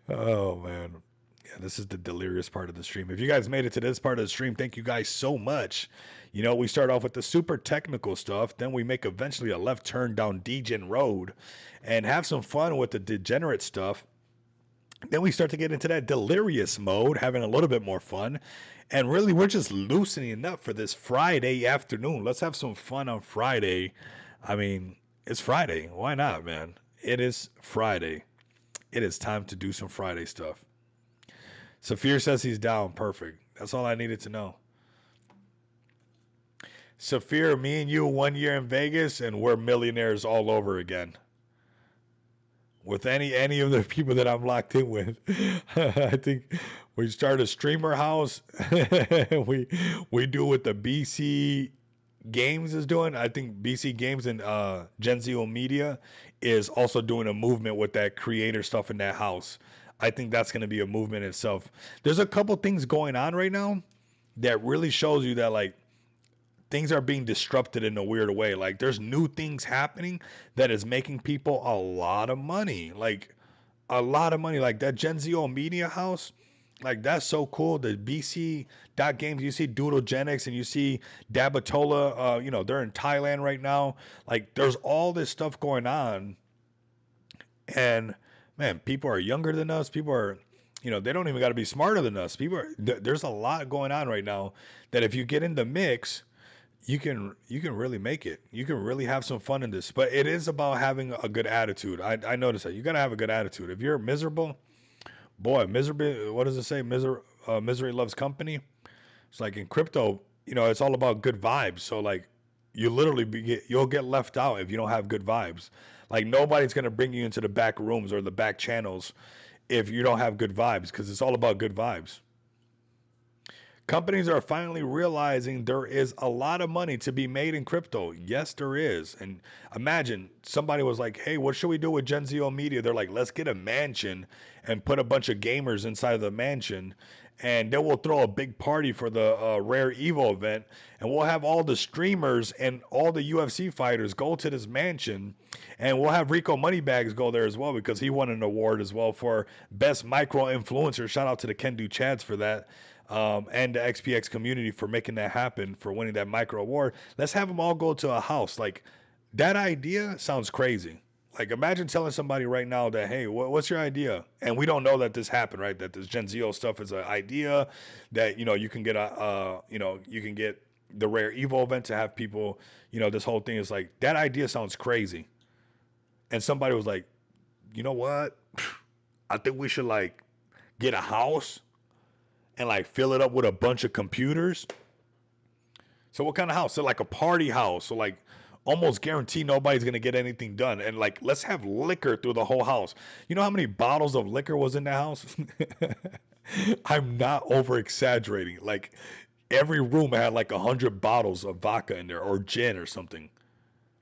oh man. Yeah, this is the delirious part of the stream. If you guys made it to this part of the stream, thank you guys so much. We start off with the super technical stuff, then we make eventually a left turn down Degen Road and have some fun with the degenerate stuff. Then we start to get into that delirious mode, having a little bit more fun. And really, we're just loosening up for this Friday afternoon. Let's have some fun on Friday. I mean, it's Friday. Why not, man? It is Friday. It is time to do some Friday stuff. Saphir says he's down. Perfect. That's all I needed to know. Saphir, me and you 1 year in Vegas, and we're millionaires all over again. With any of the people that I'm locked in with, I think we start a streamer house. we do what the BC Games is doing. I think BC Games and Gen Z Media is also doing a movement with that creator stuff in that house. I think that's going to be a movement itself. There's a couple things going on right now that really shows you that like things are being disrupted in a weird way. Like there's new things happening that is making people a lot of money. Like a lot of money. Like that Gen Z Media house. Like that's so cool. The BC Games, you see Doodlegenics and you see Dabatola, they're in Thailand right now. Like there's all this stuff going on. And man, people are younger than us. People are, they don't even got to be smarter than us. There's a lot going on right now that if you get in the mix, you can really make it. You can really have some fun in this. But it is about having a good attitude. I noticed that. You got to have a good attitude. If you're miserable, boy, misery, what does it say? Misery loves company. It's like in crypto, it's all about good vibes. So like you literally you'll get left out if you don't have good vibes. Like nobody's going to bring you into the back rooms or the back channels if you don't have good vibes because it's all about good vibes. Companies are finally realizing there is a lot of money to be made in crypto. Yes, there is. And imagine somebody was like, hey, what should we do with Gen Z Media? They're like, let's get a mansion and put a bunch of gamers inside of the mansion. And then we'll throw a big party for the Rare Evo event. And we'll have all the streamers and all the UFC fighters go to this mansion. And we'll have Rico Moneybags go there as well because he won an award as well for Best Micro Influencer. Shout out to the Can Do Chads for that. And the XPX community for making that happen, for winning that micro award. Let's have them all go to a house. Like, that idea sounds crazy. Like, imagine telling somebody right now that, hey, what's your idea? And we don't know that this happened, right? That this Gen Z stuff is an idea that, you can get you can get the Rare Evo event to have people, this whole thing is like, that idea sounds crazy. And somebody was like, you know what? I think we should, like, get a house and like fill it up with a bunch of computers. So what kind of house? So like a party house. So like almost guarantee nobody's gonna get anything done. And like, let's have liquor through the whole house. You know how many bottles of liquor was in the house? I'm not over exaggerating. Like every room had like 100 bottles of vodka in there or gin or something.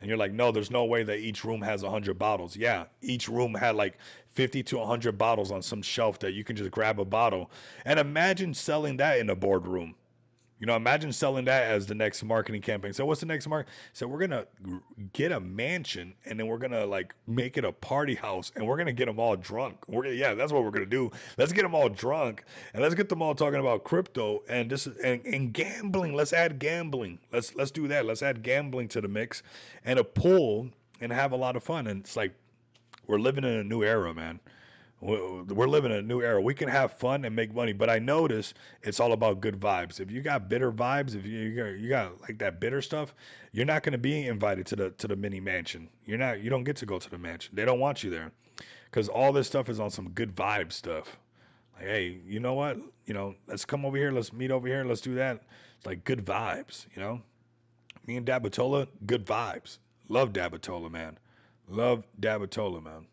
And you're like, no, there's no way that each room has 100 bottles. Yeah, each room had like 50 to 100 bottles on some shelf that you can just grab a bottle. And imagine selling that in a boardroom. You know, imagine selling that as the next marketing campaign. So what's the next mark? So we're gonna get a mansion, and then we're gonna like make it a party house, and we're gonna get them all drunk. Yeah, that's what we're gonna do. Let's get them all drunk, and let's get them all talking about crypto and this and gambling. Let's add gambling. Let's do that. Let's add gambling to the mix, and a pool, and have a lot of fun. And it's like we're living in a new era, man. We're living in a new era. We can have fun and make money, but I notice it's all about good vibes. If you got bitter vibes, if you got like that bitter stuff, you're not going to be invited to the mini mansion. You don't get to go to the mansion. They don't want you there because all this stuff is on some good vibe stuff. Like, hey, you know what? Let's come over here. Let's meet over here. Let's do that. It's like good vibes. Me and Dabatola, good vibes. Love Dabatola, man. Love Dabatola, man.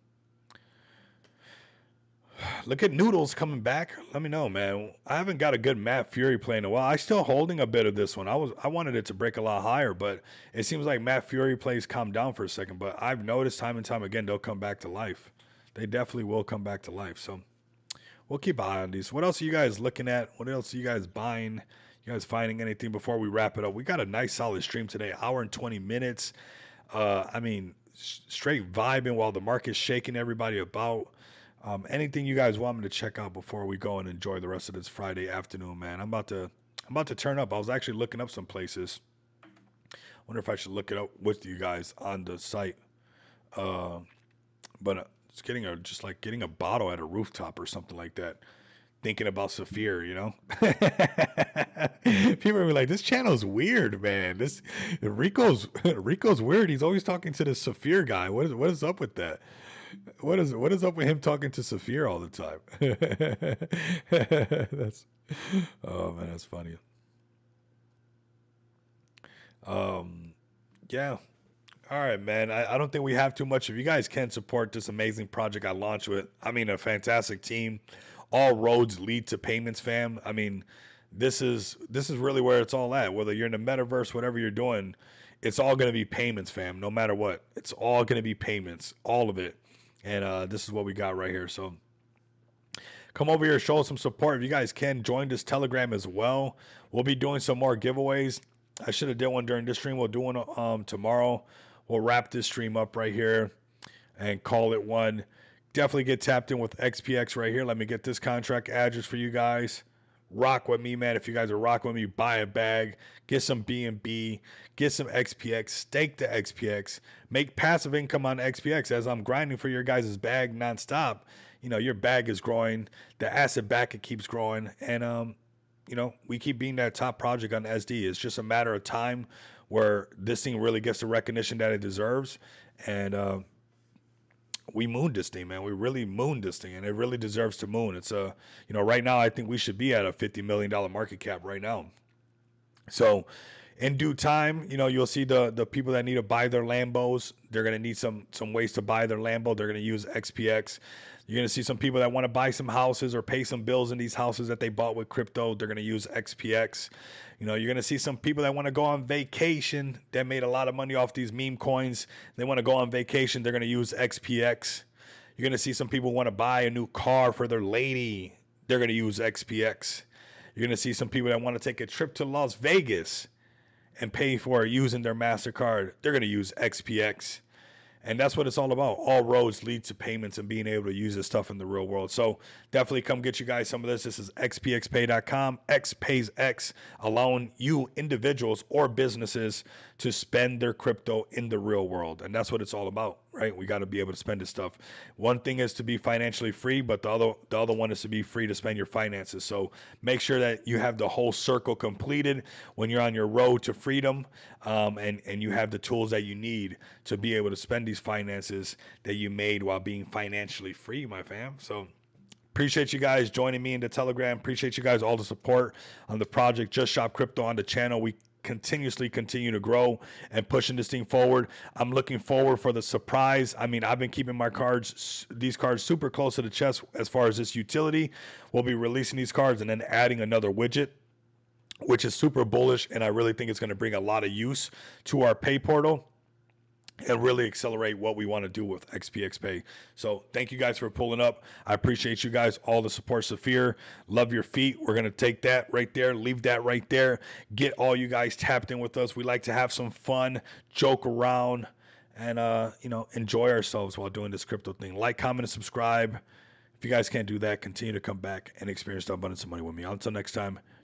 Look at Noodles coming back. Let me know, man. I haven't got a good Matt Fury play in a while. I still holding a bit of this one. I wanted it to break a lot higher, but it seems like Matt Fury plays calm down for a second. But I've noticed time and time again they'll come back to life. They definitely will come back to life. So we'll keep an eye on these. What else are you guys looking at? What else are you guys buying? You guys finding anything before we wrap it up? We got a nice solid stream today, hour and 20 minutes. I mean, straight vibing while the market's shaking everybody about. Anything you guys want me to check out before we go and enjoy the rest of this Friday afternoon, man? I'm about to turn up. I was actually looking up some places. Wonder if I should look it up with you guys on the site. Uh, but it's getting a bottle at a rooftop or something like that. Thinking about Saphir, People are like, this channel's weird, man. This Rico's weird. He's always talking to the Saphir guy. What is up with that? What is up with him talking to Saphir all the time? That's Oh man, that's funny. Yeah. All right, man. I don't think we have too much. If you guys can support this amazing project I launched with, I mean, a fantastic team. All roads lead to payments, fam. I mean, this is really where it's all at. Whether you're in the metaverse, whatever you're doing, it's all gonna be payments, fam. No matter what, it's all gonna be payments, all of it. And this is what we got right here. So come over here, show some support. If you guys can, join this Telegram as well. We'll be doing some more giveaways. I should have did one during this stream. We'll do one tomorrow. We'll wrap this stream up right here and call it one. Definitely get tapped in with XPX right here. Let me get this contract address for you guys. Rock with me, man. If you guys are rocking with me, buy a bag, get some BNB, get some XPX, stake the XPX, make passive income on XPX as I'm grinding for your guys' bag nonstop. Your bag is growing, the asset back it keeps growing, and we keep being that top project on SD. It's just a matter of time where this thing really gets the recognition that it deserves, and we mooned this thing, man. We really mooned this thing, and it really deserves to moon. It's right now I think we should be at a $50 million market cap right now. So in due time, you'll see the people that need to buy their Lambos. They're gonna need some ways to buy their Lambo. They're gonna use XPX. You're gonna see some people that want to buy some houses or pay some bills in these houses that they bought with crypto. They're gonna use XPX. You're gonna see some people that want to go on vacation that made a lot of money off these meme coins. They want to go on vacation. They're gonna use XPX. You're gonna see some people want to buy a new car for their lady. They're gonna use XPX. You're gonna see some people that want to take a trip to Las Vegas and pay for it using their MasterCard. They're gonna use XPX. And that's what it's all about. All roads lead to payments and being able to use this stuff in the real world. So definitely come get you guys some of this. This is xpxpay.com. X pays X, allowing you individuals or businesses to spend their crypto in the real world. And that's what it's all about, right? We got to be able to spend this stuff. One thing is to be financially free, but the other one is to be free to spend your finances. So make sure that you have the whole circle completed when you're on your road to freedom, and you have the tools that you need to be able to spend these finances that you made while being financially free, my fam. So appreciate you guys joining me in the Telegram. Appreciate you guys all the support on the project. Just Shop Crypto on the channel. continuously continue to grow and pushing this thing forward. I'm looking forward for the surprise. I mean, I've been keeping these cards super close to the chest as far as this utility. We'll be releasing these cards and then adding another widget, which is super bullish, and I really think it's going to bring a lot of use to our pay portal and really accelerate what we want to do with XPX Pay. So thank you guys for pulling up. I appreciate you guys, all the support. Saphir, love your feet. We're going to take that right there, leave that right there, get all you guys tapped in with us. We like to have some fun, joke around, and enjoy ourselves while doing this crypto thing. Like, comment, and subscribe. If you guys can't do that, continue to come back and experience the abundance of money with me. Until next time.